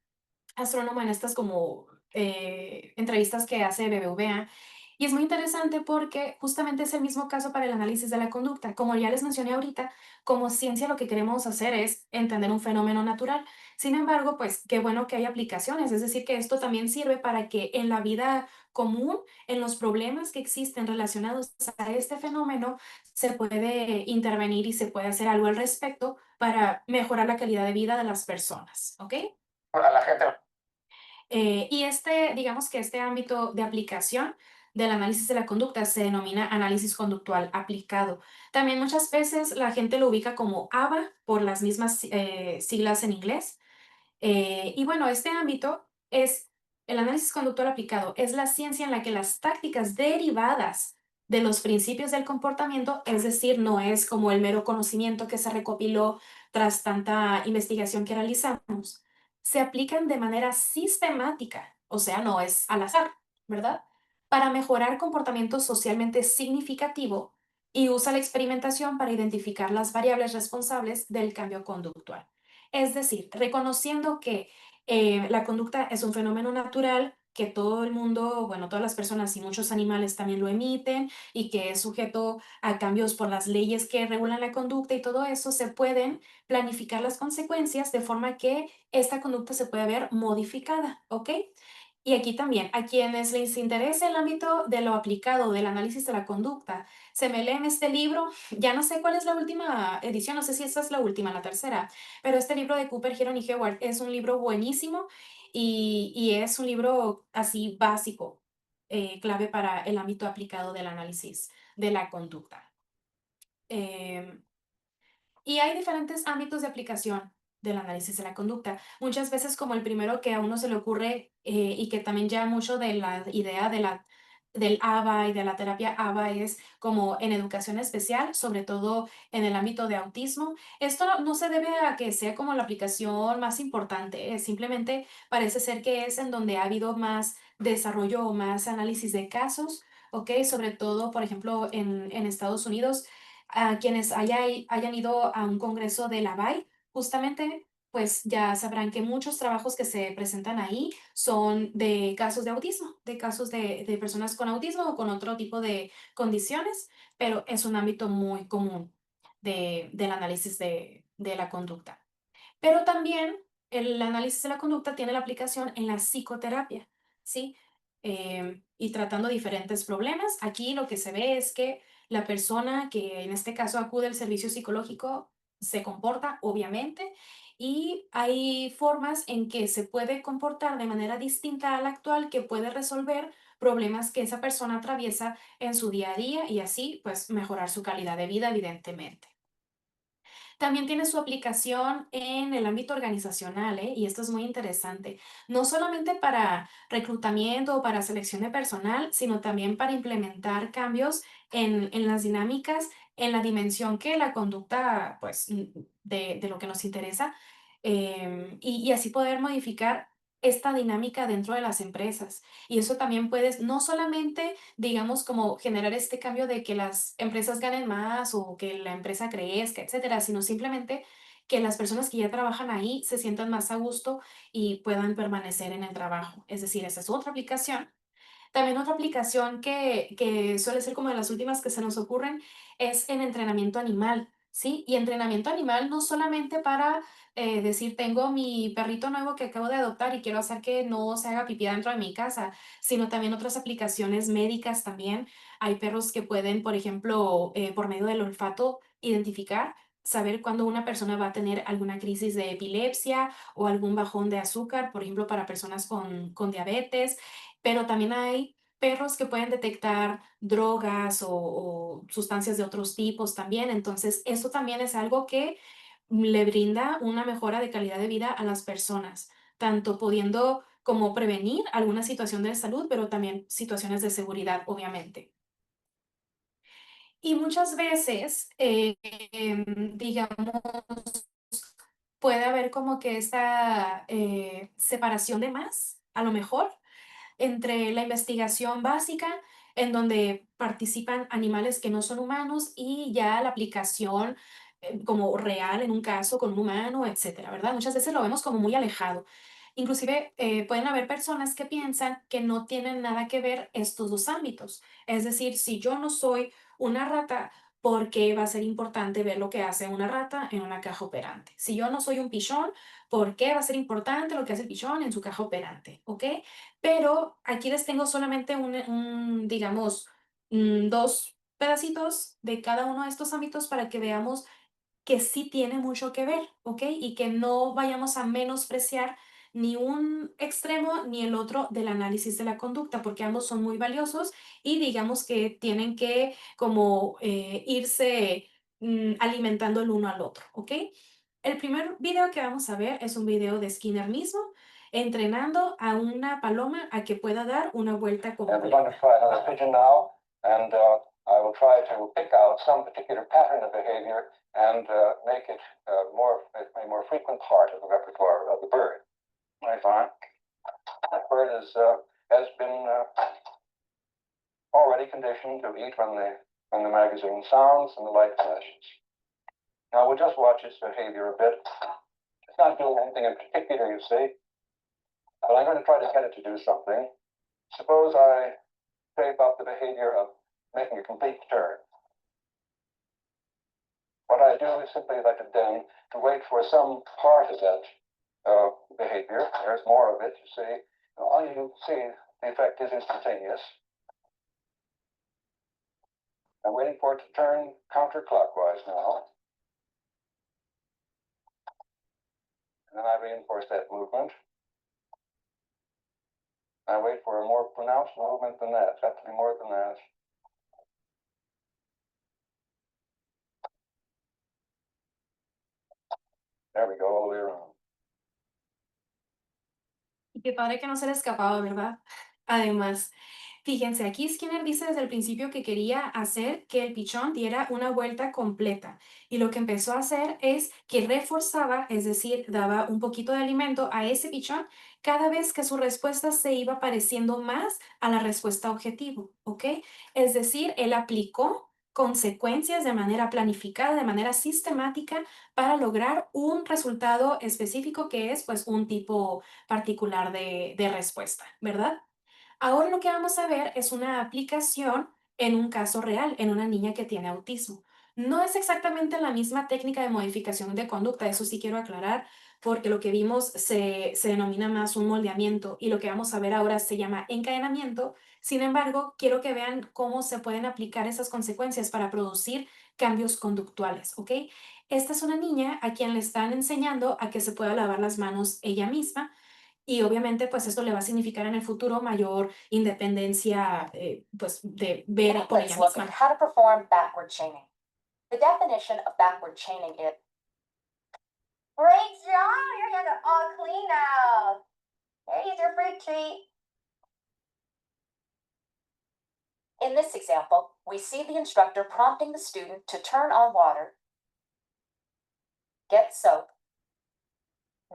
astrónomo en estas como entrevistas que hace BBVA. Y es muy interesante porque justamente es el mismo caso para el análisis de la conducta. Como ya les mencioné ahorita, como ciencia lo que queremos hacer es entender un fenómeno natural. Sin embargo, pues qué bueno que hay aplicaciones, es decir, que esto también sirve para que en la vida común, en los problemas que existen relacionados a este fenómeno, se puede intervenir y se puede hacer algo al respecto para mejorar la calidad de vida de las personas, ¿ok? A la gente Y digamos que este ámbito de aplicación del análisis de la conducta se denomina análisis conductual aplicado. También muchas veces la gente lo ubica como ABA por las mismas siglas en inglés. Y bueno, este ámbito es el análisis conductual aplicado, es la ciencia en la que las tácticas derivadas de los principios del comportamiento, es decir, no es como el mero conocimiento que se recopiló tras tanta investigación que realizamos, se aplican de manera sistemática, o sea, no es al azar, ¿verdad? Para mejorar comportamiento socialmente significativo y usa la experimentación para identificar las variables responsables del cambio conductual. Es decir, reconociendo que la conducta es un fenómeno natural, que todo el mundo, bueno, todas las personas y muchos animales también lo emiten y que es sujeto a cambios por las leyes que regulan la conducta y todo eso, se pueden planificar las consecuencias de forma que esta conducta se pueda ver modificada, ¿ok? Y aquí también, a quienes les interese el ámbito de lo aplicado del análisis de la conducta, se me leen este libro, ya no sé cuál es la última edición, no sé si esta es la última, la tercera, pero este libro de Cooper, Heron y Heward es un libro buenísimo y es un libro así básico, clave para el ámbito aplicado del análisis de la conducta. Em, y hay diferentes ámbitos de aplicación del análisis de la conducta. Muchas veces como el primero que a uno se le ocurre y que también ya mucho de la idea del ABA y de la terapia ABA es como en educación especial, sobre todo en el ámbito de autismo. Esto no se debe a que sea como la aplicación más importante, simplemente parece ser que es en donde ha habido más desarrollo o más análisis de casos, ¿ok? Sobre todo, por ejemplo, en Estados Unidos a quienes hayan ido a un congreso de la BAI, justamente, pues ya sabrán que muchos trabajos que se presentan ahí son de casos de autismo, de casos de personas con autismo o con otro tipo de condiciones, pero es un ámbito muy común del análisis de la conducta. Pero también el análisis de la conducta tiene la aplicación en la psicoterapia, ¿sí? Y tratando diferentes problemas. Aquí lo que se ve es que la persona que en este caso acude al servicio psicológico se comporta, obviamente, y hay formas en que se puede comportar de manera distinta a la actual que puede resolver problemas que esa persona atraviesa en su día a día y así, pues, mejorar su calidad de vida, evidentemente. También tiene su aplicación en el ámbito organizacional, ¿eh? Y esto es muy interesante. No solamente para reclutamiento o para selección de personal, sino también para implementar cambios en las dinámicas, en la dimensión que la conducta, pues, de lo que nos interesa, y así poder modificar esta dinámica dentro de las empresas. Y eso también puedes, no solamente digamos, como generar este cambio de que las empresas ganen más o que la empresa crezca, etcétera, sino simplemente que las personas que ya trabajan ahí se sientan más a gusto y puedan permanecer en el trabajo. Es decir, esa es otra aplicación. También otra aplicación que suele ser como de las últimas que se nos ocurren es en entrenamiento animal, ¿sí? Y entrenamiento animal no solamente para decir, tengo mi perrito nuevo que acabo de adoptar y quiero hacer que no se haga pipí dentro de mi casa, sino también otras aplicaciones médicas también. Hay perros que pueden, por ejemplo, por medio del olfato, identificar, saber cuándo una persona va a tener alguna crisis de epilepsia o algún bajón de azúcar, por ejemplo, para personas con diabetes, pero también hay perros que pueden detectar drogas o sustancias de otros tipos también. Entonces, eso también es algo que le brinda una mejora de calidad de vida a las personas, tanto pudiendo como prevenir alguna situación de salud, pero también situaciones de seguridad, obviamente. Y muchas veces, digamos, puede haber como que esta separación de más, a lo mejor, entre la investigación básica, en donde participan animales que no son humanos, y ya la aplicación como real en un caso con un humano, etcétera, ¿verdad? Muchas veces lo vemos como muy alejado. Inclusive pueden haber personas que piensan que no tienen nada que ver estos dos ámbitos. Es decir, si yo no soy una rata, ¿por qué va a ser importante ver lo que hace una rata en una caja operante? Si yo no soy un pichón, ¿por qué va a ser importante lo que hace el pichón en su caja operante? ¿Ok? Pero aquí les tengo solamente digamos, dos pedacitos de cada uno de estos ámbitos para que veamos que sí tiene mucho que ver, ¿ok? Y que no vayamos a menospreciar ni un extremo ni el otro del análisis de la conducta, porque ambos son muy valiosos y digamos que tienen que como irse alimentando el uno al otro, ¿ok? El primer video que vamos a ver es un video de Skinner mismo, entrenando a una paloma a que pueda dar una vuelta And we're going completa. to try another pigeon now, and I will try to pick out some particular pattern of behavior and make it a more frequent part of the repertoire of the bird. Right, fine. That bird has been already conditioned to eat when the and the magazine sounds and the light flashes. Now we'll just watch its behavior a bit. It's not doing anything in particular, you see, but I'm going to try to get it to do something. Suppose I shape up the behavior of making a complete turn. What I do is simply like then to wait for some part of that behavior. There's more of it, you see. All you see, the effect is instantaneous. I'm waiting for it to turn counterclockwise now. And then I reinforce that movement. I wait for a more pronounced movement than that. It's got to be more than that. There we go, all the way around. Y qué padre que no se le escapaba, ¿verdad? Además, fíjense, aquí Skinner dice desde el principio que quería hacer que el pichón diera una vuelta completa y lo que empezó a hacer es que reforzaba, es decir, daba un poquito de alimento a ese pichón cada vez que su respuesta se iba pareciendo más a la respuesta objetivo, ¿ok? Es decir, él aplicó consecuencias de manera planificada, de manera sistemática para lograr un resultado específico que es pues un tipo particular de respuesta, ¿verdad? Ahora lo que vamos a ver es una aplicación en un caso real, en una niña que tiene autismo. No es exactamente la misma técnica de modificación de conducta, eso sí quiero aclarar, porque lo que vimos se denomina más un moldeamiento y lo que vamos a ver ahora se llama encadenamiento. Sin embargo, quiero que vean cómo se pueden aplicar esas consecuencias para producir cambios conductuales, ¿ok? Esta es una niña a quien le están enseñando a que se pueda lavar las manos ella misma. Y obviamente, pues esto le va a significar en el futuro mayor independencia, pues de ver por ella Let's look misma. at how to perform backward chaining. The definition of backward chaining is great job! Your hands are all clean now. Here's your fruit treat. In this example, we see the instructor prompting the student to turn on water, get soap,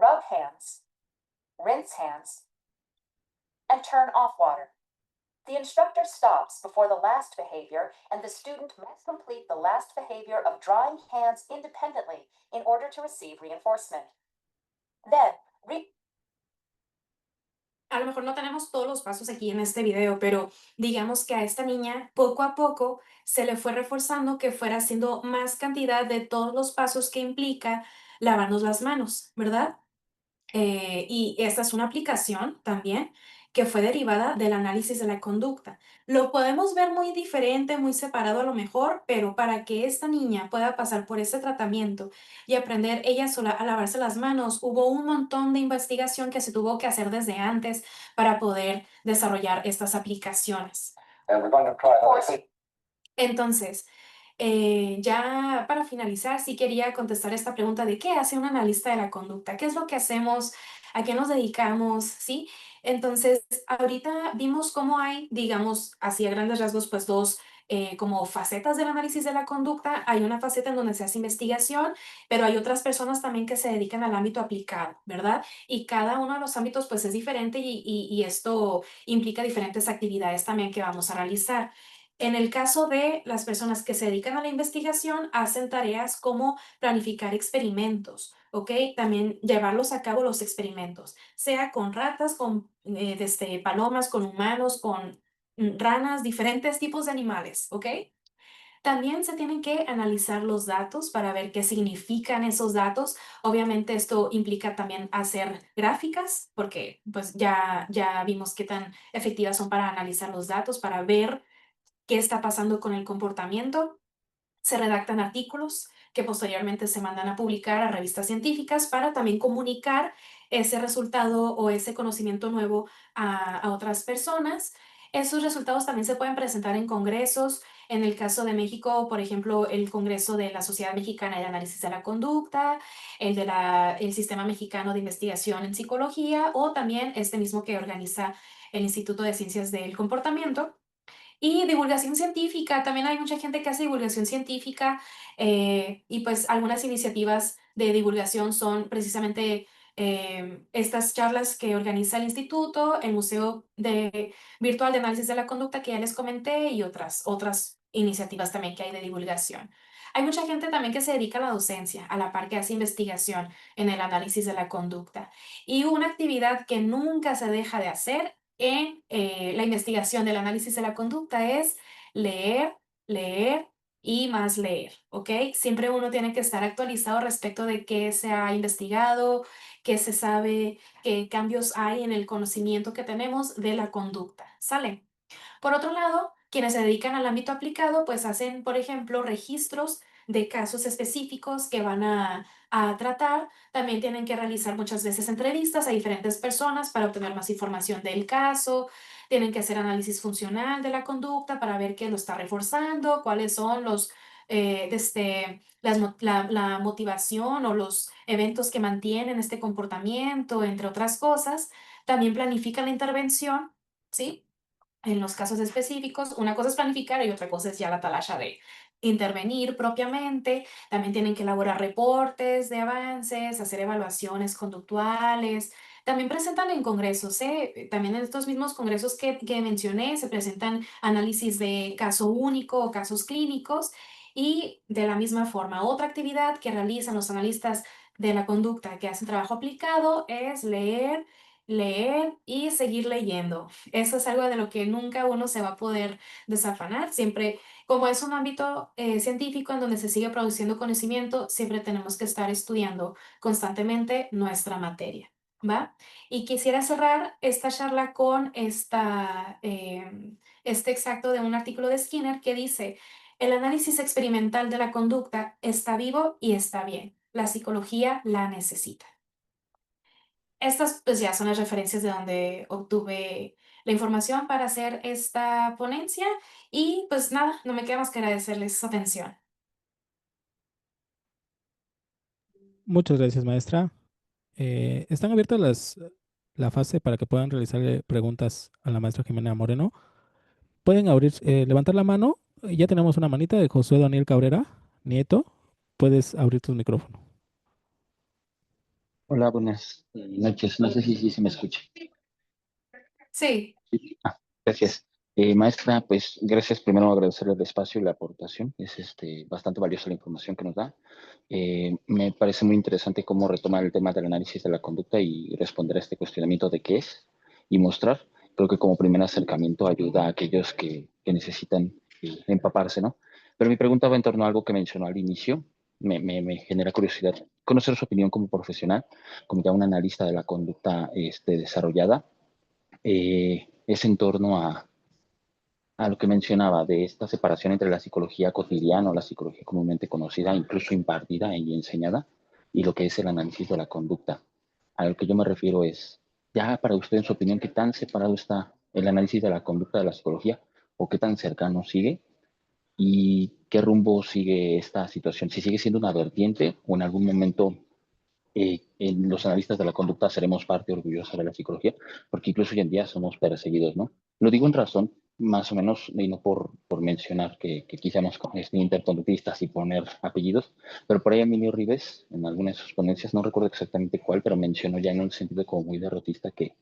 rub hands, rinse hands, and turn off water. The instructor stops before the last behavior, and the student must complete the last behavior of drying hands independently in order to receive reinforcement. Then, A lo mejor no tenemos todos los pasos aquí en este video, pero digamos que a esta niña poco a poco se le fue reforzando que fuera haciendo más cantidad de todos los pasos que implica lavarnos las manos, ¿verdad? Y esta es una aplicación también que fue derivada del análisis de la conducta. Lo podemos ver muy diferente, muy separado a lo mejor, pero para que esta niña pueda pasar por ese tratamiento y aprender ella sola a lavarse las manos, hubo un montón de investigación que se tuvo que hacer desde antes para poder desarrollar estas aplicaciones. Entonces, ya para finalizar, sí quería contestar esta pregunta de qué hace un analista de la conducta, qué es lo que hacemos, a qué nos dedicamos, ¿sí? Entonces, ahorita vimos cómo hay, digamos, así a grandes rasgos, pues dos como facetas del análisis de la conducta. Hay una faceta en donde se hace investigación, pero hay otras personas también que se dedican al ámbito aplicado, ¿verdad? Y cada uno de los ámbitos, pues es diferente y esto implica diferentes actividades también que vamos a realizar. En el caso de las personas que se dedican a la investigación, hacen tareas como planificar experimentos, ¿ok? También llevarlos a cabo los experimentos, sea con ratas, con desde palomas, con humanos, con ranas, diferentes tipos de animales, ¿ok? También se tienen que analizar los datos para ver qué significan esos datos. Obviamente esto implica también hacer gráficas, porque pues ya vimos qué tan efectivas son para analizar los datos, para ver qué está pasando con el comportamiento. Se redactan artículos que posteriormente se mandan a publicar a revistas científicas para también comunicar ese resultado o ese conocimiento nuevo a otras personas. Esos resultados también se pueden presentar en congresos. En el caso de México, por ejemplo, el Congreso de la Sociedad Mexicana de Análisis de la Conducta, el Sistema Mexicano de Investigación en Psicología o también este mismo que organiza el Instituto de Ciencias del Comportamiento. Y divulgación científica, también hay mucha gente que hace divulgación científica y pues algunas iniciativas de divulgación son precisamente estas charlas que organiza el instituto, el Museo Virtual de Análisis de la Conducta que ya les comenté y otras iniciativas también que hay de divulgación. Hay mucha gente también que se dedica a la docencia, a la par que hace investigación en el análisis de la conducta. Y una actividad que nunca se deja de hacer en la investigación del análisis de la conducta es leer, leer y más leer, ¿ok? Siempre uno tiene que estar actualizado respecto de qué se ha investigado, qué se sabe, qué cambios hay en el conocimiento que tenemos de la conducta, ¿sale? Por otro lado, quienes se dedican al ámbito aplicado, pues hacen, por ejemplo, registros de casos específicos que van a tratar. También tienen que realizar muchas veces entrevistas a diferentes personas para obtener más información del caso. Tienen que hacer análisis funcional de la conducta para ver qué lo está reforzando, cuáles son la motivación o los eventos que mantienen este comportamiento, entre otras cosas. También planifican la intervención, ¿sí? En los casos específicos, una cosa es planificar y otra cosa es ya la talacha de intervenir propiamente. También tienen que elaborar reportes de avances, hacer evaluaciones conductuales. También presentan en congresos, ¿eh? También en estos mismos congresos que mencioné, se presentan análisis de caso único o casos clínicos. Y de la misma forma, otra actividad que realizan los analistas de la conducta que hacen trabajo aplicado es leer, leer y seguir leyendo. Eso es algo de lo que nunca uno se va a poder desafanar. Siempre, como es un ámbito científico en donde se sigue produciendo conocimiento, siempre tenemos que estar estudiando constantemente nuestra materia, ¿va? Y quisiera cerrar esta charla con este extracto de un artículo de Skinner que dice, el análisis experimental de la conducta está vivo y está bien. La psicología la necesita. Estas pues ya son las referencias de donde obtuve la información para hacer esta ponencia y pues nada, no me queda más que agradecerles su atención. Muchas gracias, maestra. Están abiertas la fase para que puedan realizarle preguntas a la maestra Jimena Moreno. Pueden levantar la mano. Ya tenemos una manita de Josué Daniel Cabrera, nieto. Puedes abrir tu micrófono. Hola, buenas noches. No sé si se me escucha. Sí, Sí. Gracias. Maestra, pues gracias. Primero agradecerle el espacio y la aportación. Es bastante valiosa la información que nos da. Me parece muy interesante cómo retomar el tema del análisis de la conducta y responder a este cuestionamiento de qué es y mostrar. Creo que como primer acercamiento ayuda a aquellos que necesitan empaparse, ¿no? Pero mi pregunta va en torno a algo que mencionó al inicio. Me genera curiosidad conocer su opinión como profesional, como ya un analista de la conducta desarrollada. Es en torno a lo que mencionaba de esta separación entre la psicología cotidiana o la psicología comúnmente conocida, incluso impartida y enseñada, y lo que es el análisis de la conducta. A lo que yo me refiero es, ya para usted, en su opinión, ¿qué tan separado está el análisis de la conducta de la psicología o qué tan cercano sigue? ¿Y qué rumbo sigue esta situación? Si sigue siendo una vertiente o en algún momento en los analistas de la conducta seremos parte orgullosa de la psicología, porque incluso hoy en día somos perseguidos, ¿no? Lo digo en razón, más o menos, y no por mencionar que quisiéramos interconductistas y poner apellidos, pero por ahí Emilio Rives, en alguna de sus ponencias, no recuerdo exactamente cuál, pero mencionó ya en un sentido como muy derrotista que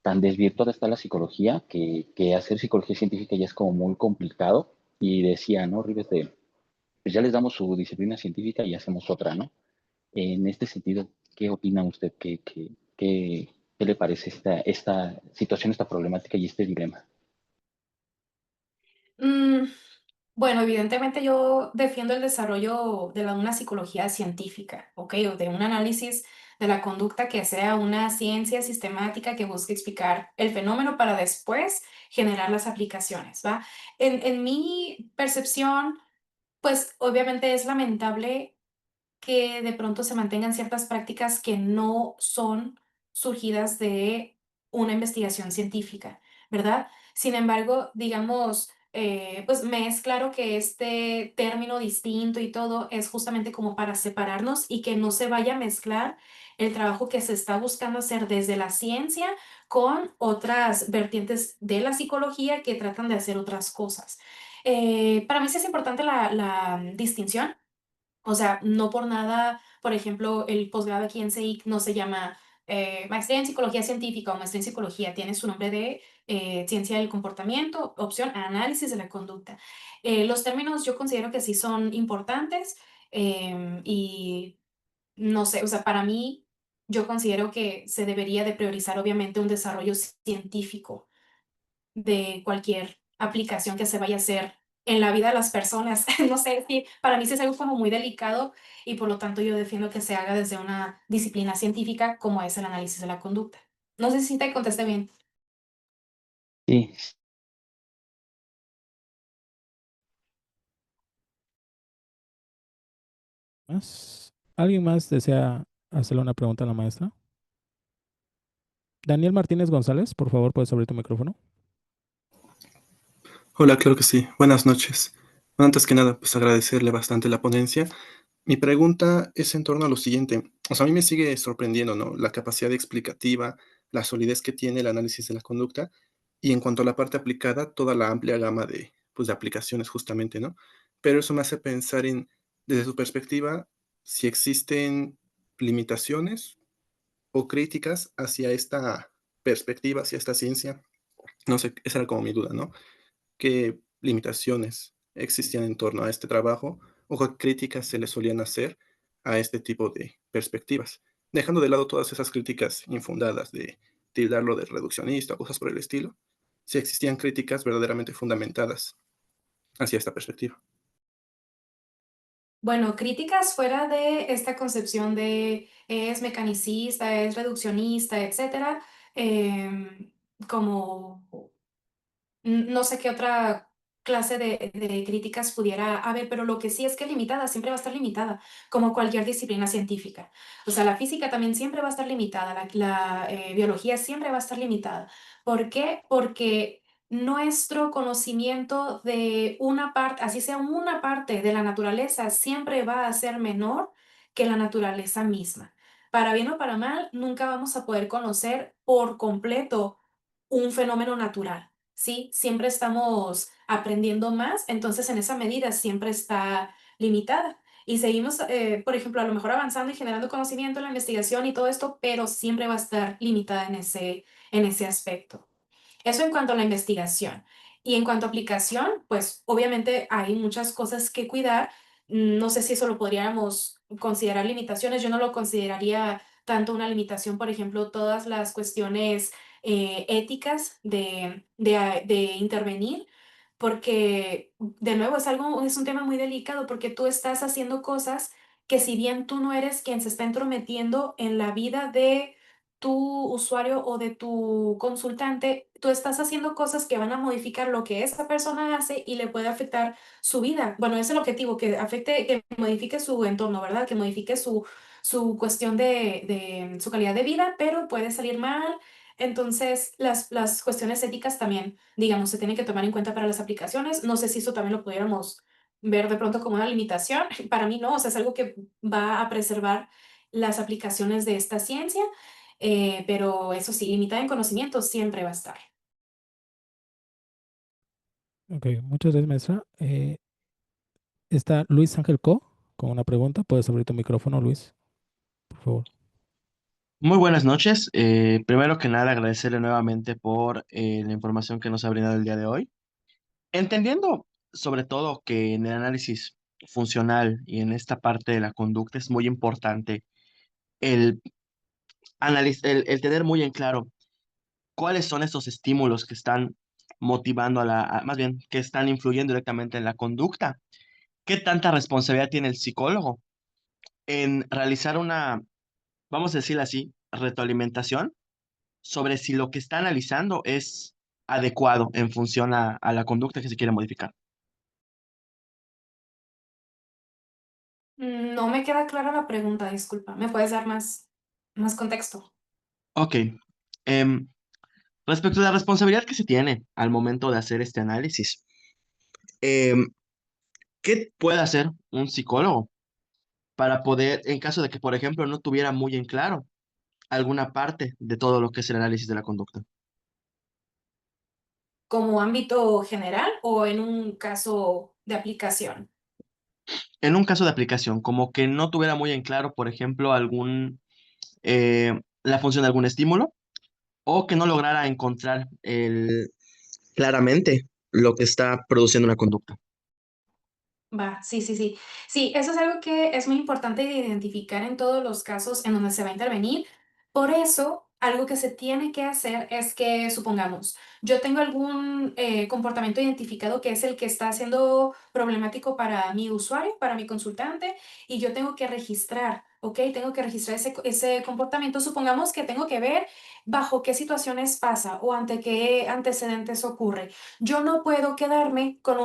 tan desvirtuada está la psicología que hacer psicología científica ya es como muy complicado, y decía, ¿no? Rives pues ya les damos su disciplina científica y hacemos otra, ¿no? En este sentido, ¿qué opina usted? ¿Qué le parece esta situación, esta problemática y este dilema? mm, bueno, evidentemente yo defiendo el desarrollo de una psicología científica, ¿ok? O de un análisis de la conducta que sea una ciencia sistemática que busque explicar el fenómeno para después generar las aplicaciones, ¿va? En mi percepción, pues obviamente es lamentable que de pronto se mantengan ciertas prácticas que no son surgidas de una investigación científica, ¿verdad? Sin embargo, digamos, pues me es claro que este término distinto y todo es justamente como para separarnos y que no se vaya a mezclar el trabajo que se está buscando hacer desde la ciencia con otras vertientes de la psicología que tratan de hacer otras cosas. Para mí sí es importante la distinción, o sea, no por nada, por ejemplo, el posgrado aquí en CEIC no se llama maestría en psicología científica o maestría en psicología, tiene su nombre de ciencia del comportamiento, opción análisis de la conducta. Los términos yo considero que sí son importantes y no sé, o sea, para mí yo considero que se debería de priorizar obviamente un desarrollo científico de cualquier aplicación que se vaya a hacer en la vida de las personas. No sé, si para mí sí es algo como muy delicado y por lo tanto yo defiendo que se haga desde una disciplina científica como es el análisis de la conducta. No sé si te contesté bien. Sí, ¿Alguien más desea hacerle una pregunta a la maestra? Daniel Martínez González, por favor, puedes abrir tu micrófono. Hola, claro que sí. Buenas noches. Bueno, antes que nada, pues agradecerle bastante la ponencia. Mi pregunta es en torno a lo siguiente. O sea, a mí me sigue sorprendiendo, ¿no? La capacidad explicativa, la solidez que tiene el análisis de la conducta y en cuanto a la parte aplicada, toda la amplia gama de, pues, de aplicaciones justamente, ¿no? Pero eso me hace pensar en, desde su perspectiva, si existen limitaciones o críticas hacia esta perspectiva, hacia esta ciencia. No sé, esa era como mi duda, ¿no? ¿Qué limitaciones existían en torno a este trabajo o qué críticas se le solían hacer a este tipo de perspectivas? Dejando de lado todas esas críticas infundadas de tildarlo de reduccionista o cosas por el estilo, si existían críticas verdaderamente fundamentadas hacia esta perspectiva. Bueno, críticas fuera de esta concepción de es mecanicista, es reduccionista, etcétera, como no sé qué otra clase de críticas pudiera haber, pero lo que sí es que limitada, siempre va a estar limitada, como cualquier disciplina científica. O sea, la física también siempre va a estar limitada, la biología siempre va a estar limitada. ¿Por qué? Porque nuestro conocimiento de una parte, así sea una parte de la naturaleza, siempre va a ser menor que la naturaleza misma. Para bien o para mal, nunca vamos a poder conocer por completo un fenómeno natural. ¿Sí? Siempre estamos aprendiendo más, entonces en esa medida siempre está limitada. Y seguimos, por ejemplo, a lo mejor avanzando y generando conocimiento en la investigación y todo esto, pero siempre va a estar limitada en ese aspecto. Eso en cuanto a la investigación. Y en cuanto a aplicación, pues obviamente hay muchas cosas que cuidar. No sé si eso lo podríamos considerar limitaciones. Yo no lo consideraría tanto una limitación, por ejemplo, todas las cuestiones éticas de intervenir, porque de nuevo es un tema muy delicado porque tú estás haciendo cosas que si bien tú no eres quien se está entrometiendo en la vida de tu usuario o de tu consultante, tú estás haciendo cosas que van a modificar lo que esa persona hace y le puede afectar su vida. Bueno, ese es el objetivo, que afecte, que modifique su entorno, ¿verdad? Que modifique su cuestión de su calidad de vida, pero puede salir mal. Entonces, las cuestiones éticas también, digamos, se tienen que tomar en cuenta para las aplicaciones. No sé si eso también lo pudiéramos ver de pronto como una limitación. Para mí no, o sea, es algo que va a preservar las aplicaciones de esta ciencia, pero eso sí, limitada en conocimiento siempre va a estar. Ok, muchas gracias, maestra. Está Luis Ángel Co. con una pregunta. Puedes abrir tu micrófono, Luis, por favor. Muy buenas noches. Primero que nada, agradecerle nuevamente por la información que nos ha brindado el día de hoy. Entendiendo sobre todo que en el análisis funcional y en esta parte de la conducta es muy importante el, el tener muy en claro cuáles son esos estímulos que están motivando más bien, que están influyendo directamente en la conducta. ¿Qué tanta responsabilidad tiene el psicólogo en realizar una, vamos a decirlo así, retroalimentación sobre si lo que está analizando es adecuado en función a la conducta que se quiere modificar? No me queda clara la pregunta, disculpa. ¿Me puedes dar más contexto? Ok. Em, Respecto a la responsabilidad que se tiene al momento de hacer este análisis, em, ¿qué puede hacer un psicólogo para poder, en caso de que, por ejemplo, no tuviera muy en claro alguna parte de todo lo que es el análisis de la conducta? ¿Como ámbito general o en un caso de aplicación? en un caso de aplicación, como que no tuviera muy en claro, por ejemplo, la función de algún estímulo o que no lograra encontrar claramente lo que está produciendo una conducta. Va, sí, sí, sí. Sí, eso es algo que es muy importante de identificar en todos los casos en donde se va a intervenir. Por eso, algo que se tiene que hacer es que, supongamos, yo tengo algún comportamiento identificado que es el que está siendo problemático para mi usuario, para mi consultante, y yo tengo que registrar, ¿ok? Tengo que registrar ese comportamiento. Supongamos que tengo que ver bajo qué situaciones pasa o ante qué antecedentes ocurre. Yo no puedo quedarme con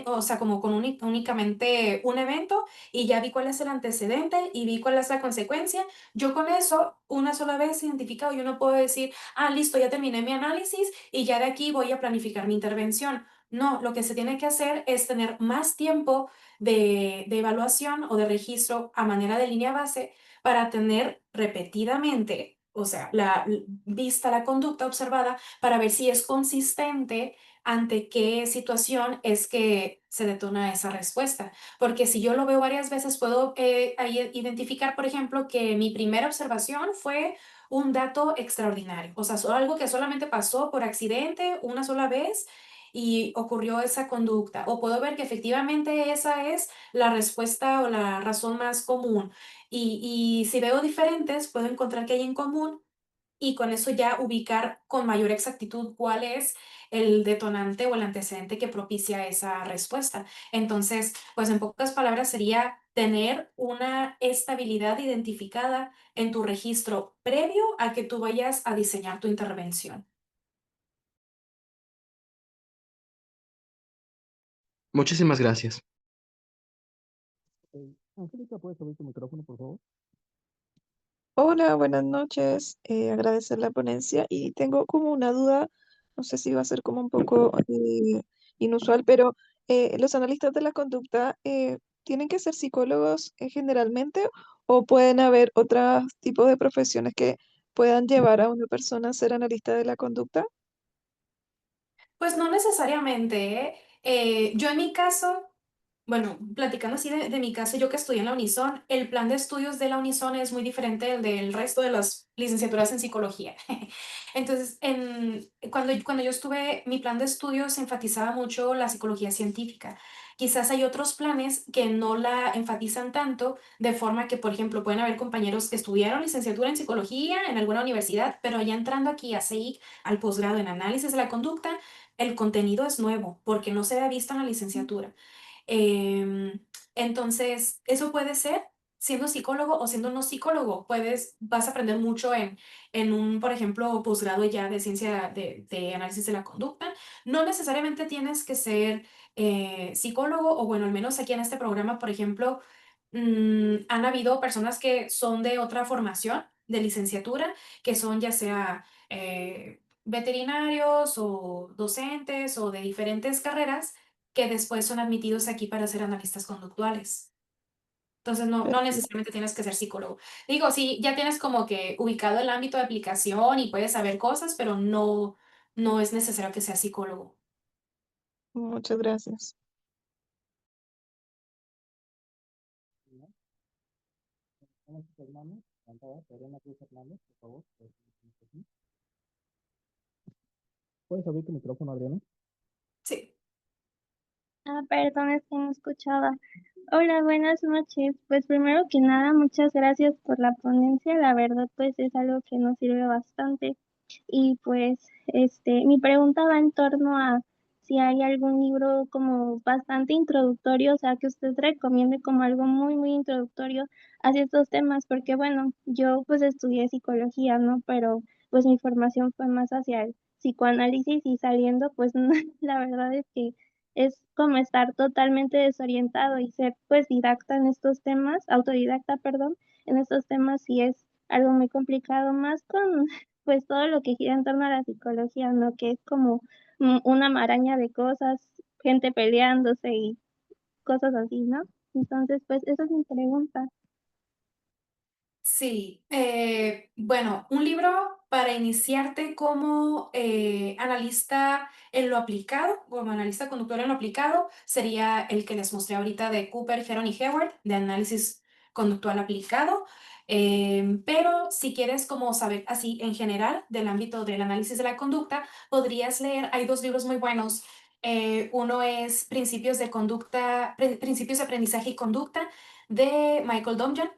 o sea, como con únicamente un evento y ya vi cuál es el antecedente y vi cuál es la consecuencia. Yo con eso, una sola vez identificado, yo no puedo decir, ah, listo, ya terminé mi análisis y ya de aquí voy a planificar mi intervención. No, lo que se tiene que hacer es tener más tiempo de evaluación o de registro a manera de línea base para tener repetidamente, o sea, vista la conducta observada para ver si es consistente ante qué situación es que se detona esa respuesta. Porque si yo lo veo varias veces, puedo ahí identificar, por ejemplo, que mi primera observación fue un dato extraordinario, o sea, algo que solamente pasó por accidente una sola vez y ocurrió esa conducta. O puedo ver que efectivamente esa es la respuesta o la razón más común. Y si veo diferentes, puedo encontrar que hay en común y con eso ya ubicar con mayor exactitud cuál es el detonante o el antecedente que propicia esa respuesta. Entonces, pues en pocas palabras sería tener una estabilidad identificada en tu registro previo a que tú vayas a diseñar tu intervención. Muchísimas gracias. Angélica, ¿puedes abrir tu micrófono, por favor? Hola, buenas noches. Agradecer la ponencia y tengo como una duda, no sé si va a ser como un poco inusual, pero ¿los analistas de la conducta tienen que ser psicólogos generalmente o pueden haber otros tipos de profesiones que puedan llevar a una persona a ser analista de la conducta? Pues no necesariamente, ¿eh? Yo en mi caso, bueno, platicando así de mi caso, yo que estudié en la Unison, el plan de estudios de la Unison es muy diferente del del resto de las licenciaturas en psicología. Entonces, cuando yo estuve, mi plan de estudios enfatizaba mucho la psicología científica. Quizás hay otros planes que no la enfatizan tanto, de forma que, por ejemplo, pueden haber compañeros que estudiaron licenciatura en psicología en alguna universidad, pero ya entrando aquí a CEIC, al posgrado en análisis de la conducta, el contenido es nuevo porque no se había visto en la licenciatura. Em, entonces, eso puede ser siendo psicólogo o siendo no psicólogo. Vas a aprender mucho en un, por ejemplo, posgrado ya de ciencia de análisis de la conducta. No necesariamente tienes que ser psicólogo o bueno, al menos aquí en este programa, por ejemplo, han habido personas que son de otra formación de licenciatura, que son ya sea veterinarios o docentes o de diferentes carreras que después son admitidos aquí para ser analistas conductuales. Entonces, no necesariamente tienes que ser psicólogo. Digo, sí, ya tienes como que ubicado el ámbito de aplicación y puedes saber cosas, pero no es necesario que seas psicólogo. Muchas gracias. ¿Puedes abrir tu micrófono, Adriana? Sí. Ah, perdón, es que no escuchaba. Hola, buenas noches. Pues primero que nada, muchas gracias por la ponencia. La verdad, pues es algo que nos sirve bastante. Y pues, mi pregunta va en torno a si hay algún libro como bastante introductorio, o sea, que usted recomiende como algo muy, muy introductorio hacia estos temas, porque bueno, yo pues estudié psicología, ¿no? Pero pues mi formación fue más hacia el psicoanálisis y saliendo, pues la verdad es que es como estar totalmente desorientado y ser pues didacta en estos temas, autodidacta, perdón, en estos temas sí es algo muy complicado, más con pues todo lo que gira en torno a la psicología, ¿no? Que es como una maraña de cosas, gente peleándose y cosas así, ¿no? Entonces, pues esa es mi pregunta. Sí, bueno, un libro para iniciarte como analista en lo aplicado, como analista conductor en lo aplicado, sería el que les mostré ahorita de Cooper, Heron y Heward, de análisis conductual aplicado. Pero si quieres como saber así en general del ámbito del análisis de la conducta, podrías leer, hay dos libros muy buenos. Uno es Principios de Conducta, Principios de Aprendizaje y Conducta de Michael Domjan.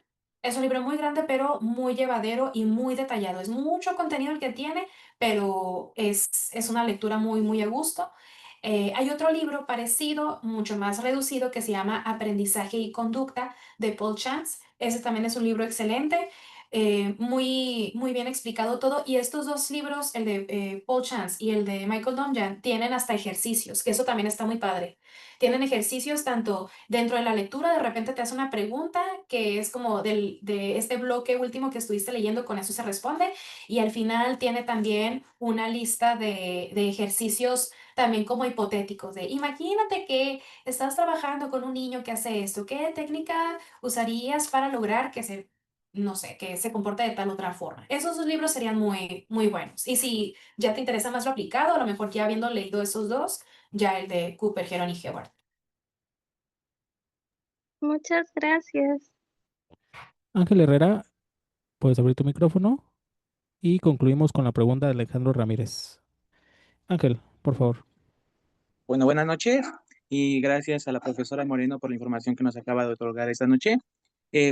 Es un libro muy grande, pero muy llevadero y muy detallado. Es mucho contenido el que tiene, pero es una lectura muy, muy a gusto. Hay otro libro parecido, mucho más reducido, que se llama Aprendizaje y Conducta de Paul Chance. Ese también es un libro excelente, muy, muy bien explicado todo. Y estos dos libros, el de Paul Chance y el de Michael Domjan, tienen hasta ejercicios, que eso también está muy padre. Tienen ejercicios tanto dentro de la lectura, de repente te hace una pregunta que es como de este bloque último que estuviste leyendo, con eso se responde. Y al final tiene también una lista de ejercicios también como hipotéticos, de imagínate que estás trabajando con un niño que hace esto, ¿qué técnica usarías para lograr que se, no sé, que se comporte de tal otra forma? Esos dos libros serían muy, muy buenos. Y si ya te interesa más lo aplicado, a lo mejor ya habiendo leído esos dos, ya el de Cooper, Heron y Heward. Muchas gracias. Ángel Herrera, puedes abrir tu micrófono y concluimos con la pregunta de Alejandro Ramírez. Ángel, por favor. Bueno, buenas noches y gracias a la profesora Moreno por la información que nos acaba de otorgar esta noche.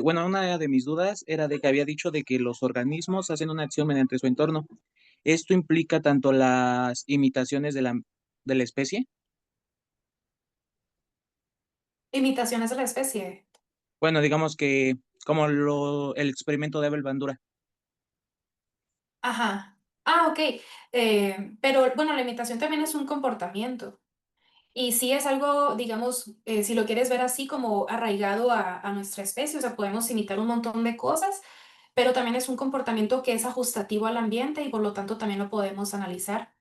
Bueno, una de mis dudas era de que había dicho de que los organismos hacen una acción mediante su entorno. ¿Esto implica tanto las imitaciones de la especie? Imitaciones de la especie. Bueno, digamos que como el experimento de Abel Bandura. Ajá. Ah, ok. Pero bueno, la imitación también es un comportamiento. Y sí es algo, digamos, si lo quieres ver así como arraigado a nuestra especie, o sea, podemos imitar un montón de cosas, pero también es un comportamiento que es ajustativo al ambiente y por lo tanto también lo podemos analizar.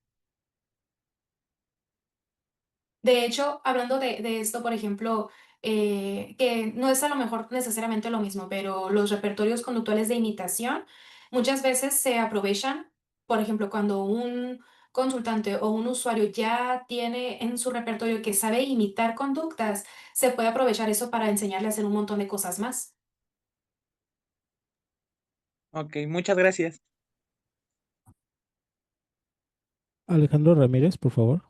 De hecho, hablando de esto, por ejemplo, que no es a lo mejor necesariamente lo mismo, pero los repertorios conductuales de imitación muchas veces se aprovechan, por ejemplo, cuando un consultante o un usuario ya tiene en su repertorio que sabe imitar conductas, se puede aprovechar eso para enseñarle a hacer un montón de cosas más. Ok, muchas gracias. Alejandro Ramírez, por favor.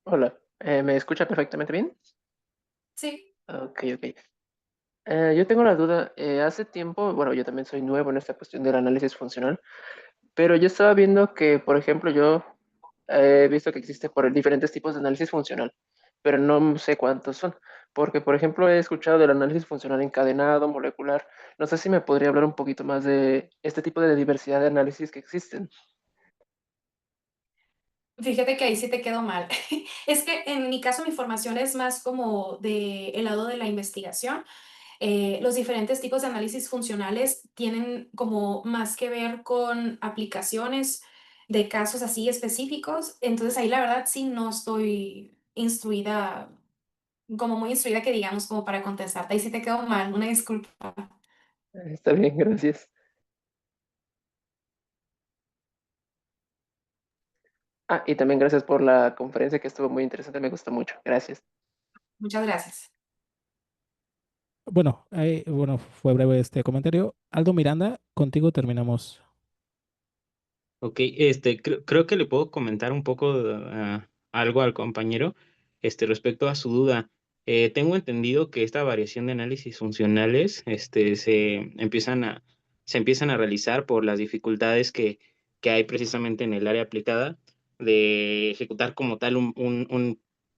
Hola, ¿me escucha perfectamente bien? Sí. Ok, ok. Yo tengo la duda, hace tiempo, bueno, yo también soy nuevo en esta cuestión del análisis funcional, pero yo estaba viendo que, por ejemplo, yo he visto que existe por diferentes tipos de análisis funcional, pero no sé cuántos son, porque, por ejemplo, he escuchado del análisis funcional encadenado, molecular. No sé si me podría hablar un poquito más de este tipo de diversidad de análisis que existen. Fíjate que ahí sí te quedó mal. Es que en mi caso mi formación es más como de el lado de la investigación. Los diferentes tipos de análisis funcionales tienen como más que ver con aplicaciones de casos así específicos. Entonces ahí la verdad sí no estoy instruida, como muy instruida que digamos como para contestarte. Ahí sí te quedó mal, una disculpa. Está bien, gracias. Ah, y también gracias por la conferencia que estuvo muy interesante, me gustó mucho. Gracias. Muchas gracias. Bueno, fue breve este comentario. Aldo Miranda, contigo terminamos. Ok, creo que le puedo comentar un poco algo al compañero respecto a su duda. Tengo entendido que esta variación de análisis funcionales se empiezan a realizar por las dificultades que hay precisamente en el área aplicada de ejecutar como tal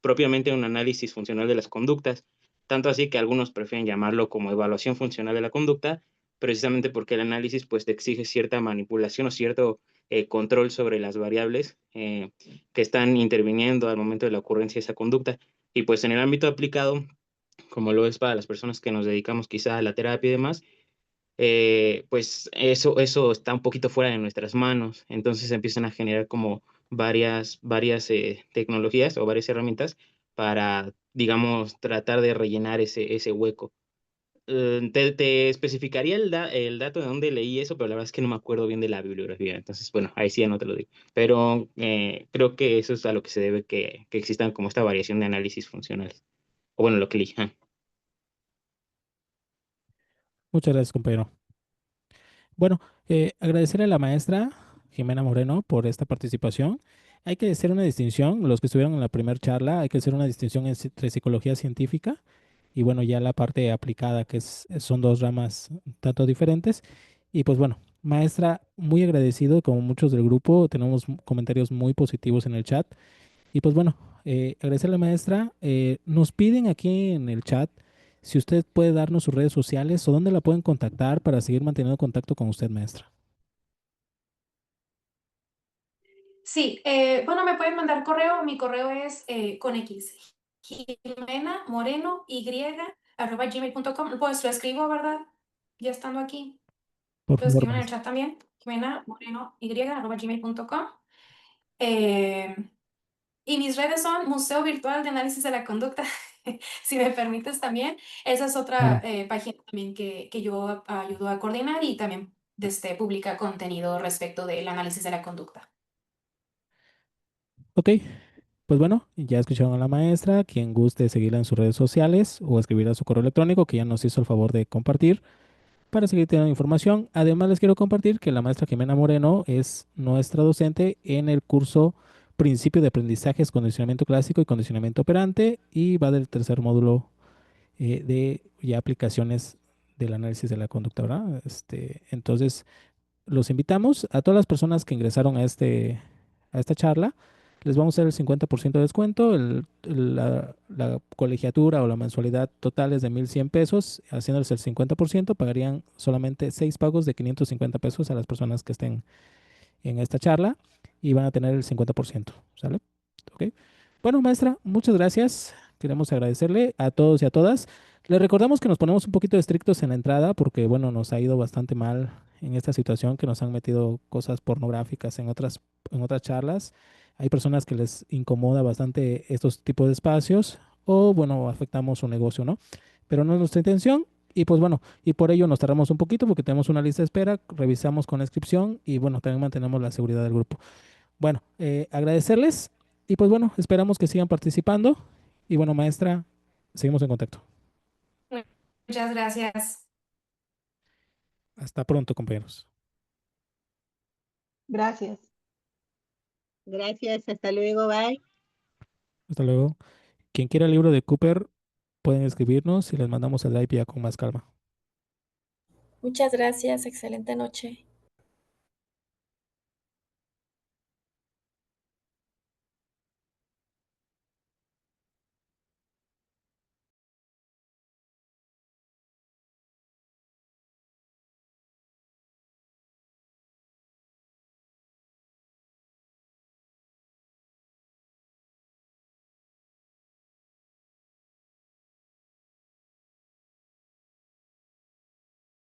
propiamente un análisis funcional de las conductas. Tanto así que algunos prefieren llamarlo como evaluación funcional de la conducta, precisamente porque el análisis pues te exige cierta manipulación o cierto control sobre las variables que están interviniendo al momento de la ocurrencia de esa conducta. Y pues en el ámbito aplicado, como lo es para las personas que nos dedicamos quizá a la terapia y demás, pues eso está un poquito fuera de nuestras manos. Entonces empiezan a generar como varias tecnologías o varias herramientas para, digamos, tratar de rellenar ese hueco. te especificaría el dato de dónde leí eso, pero la verdad es que no me acuerdo bien de la bibliografía. Entonces, bueno, ahí sí ya no te lo digo. Pero creo que eso es a lo que se debe que existan como esta variación de análisis funcionales. O bueno, lo que leí. Muchas gracias, compañero. Bueno, agradecerle a la maestra Jimena Moreno por esta participación. Hay que hacer una distinción, los que estuvieron en la primera charla, hay que hacer una distinción entre psicología científica y bueno, ya la parte aplicada, que son dos ramas tanto diferentes. Y pues bueno, maestra, muy agradecido, como muchos del grupo, tenemos comentarios muy positivos en el chat. Y pues bueno, agradecerle, maestra. Nos piden aquí en el chat si usted puede darnos sus redes sociales o dónde la pueden contactar para seguir manteniendo contacto con usted, maestra. Sí, bueno, me pueden mandar correo. Mi correo es con X, Jimena Moreno Y @gmail.com. Pues lo escribo, ¿verdad? Ya estando aquí. Por Lo favor, escribo en el maestra. chat también. Jimena Moreno Y @gmail.com. Y mis redes son Museo Virtual de Análisis de la Conducta, si me permites también. Esa es otra Claro. página también que yo ayudo a coordinar y también publica contenido respecto del análisis de la conducta. Ok, pues bueno, ya escucharon a la maestra. Quien guste seguirla en sus redes sociales o escribir a su correo electrónico que ya nos hizo el favor de compartir para seguir teniendo información. Además, les quiero compartir que la maestra Jimena Moreno es nuestra docente en el curso Principio de Aprendizajes, Condicionamiento Clásico y Condicionamiento Operante y va del tercer módulo de ya aplicaciones del análisis de la conducta, ¿verdad? Entonces, los invitamos a todas las personas que ingresaron a esta charla. Les vamos a hacer el 50% de descuento. La colegiatura o la mensualidad total es de 1,100 pesos. Haciéndoles el 50%, pagarían solamente 6 pagos de 550 pesos a las personas que estén en esta charla y van a tener el 50%. ¿Sale? ¿Ok? Bueno, maestra, muchas gracias. Queremos agradecerle a todos y a todas. Les recordamos que nos ponemos un poquito estrictos en la entrada porque, bueno, nos ha ido bastante mal en esta situación, que nos han metido cosas pornográficas en otras charlas. Hay personas que les incomoda bastante estos tipos de espacios o, bueno, afectamos su negocio, ¿no? Pero no es nuestra intención. Y pues bueno, y por ello nos tardamos un poquito porque tenemos una lista de espera, revisamos con la inscripción y bueno, también mantenemos la seguridad del grupo. Bueno, agradecerles y pues bueno, esperamos que sigan participando. Y bueno, maestra, seguimos en contacto. Muchas gracias. Hasta pronto, compañeros. Gracias. Gracias, hasta luego, bye. Hasta luego. Quien quiera el libro de Cooper, pueden escribirnos y les mandamos el drive ya con más calma. Muchas gracias, excelente noche.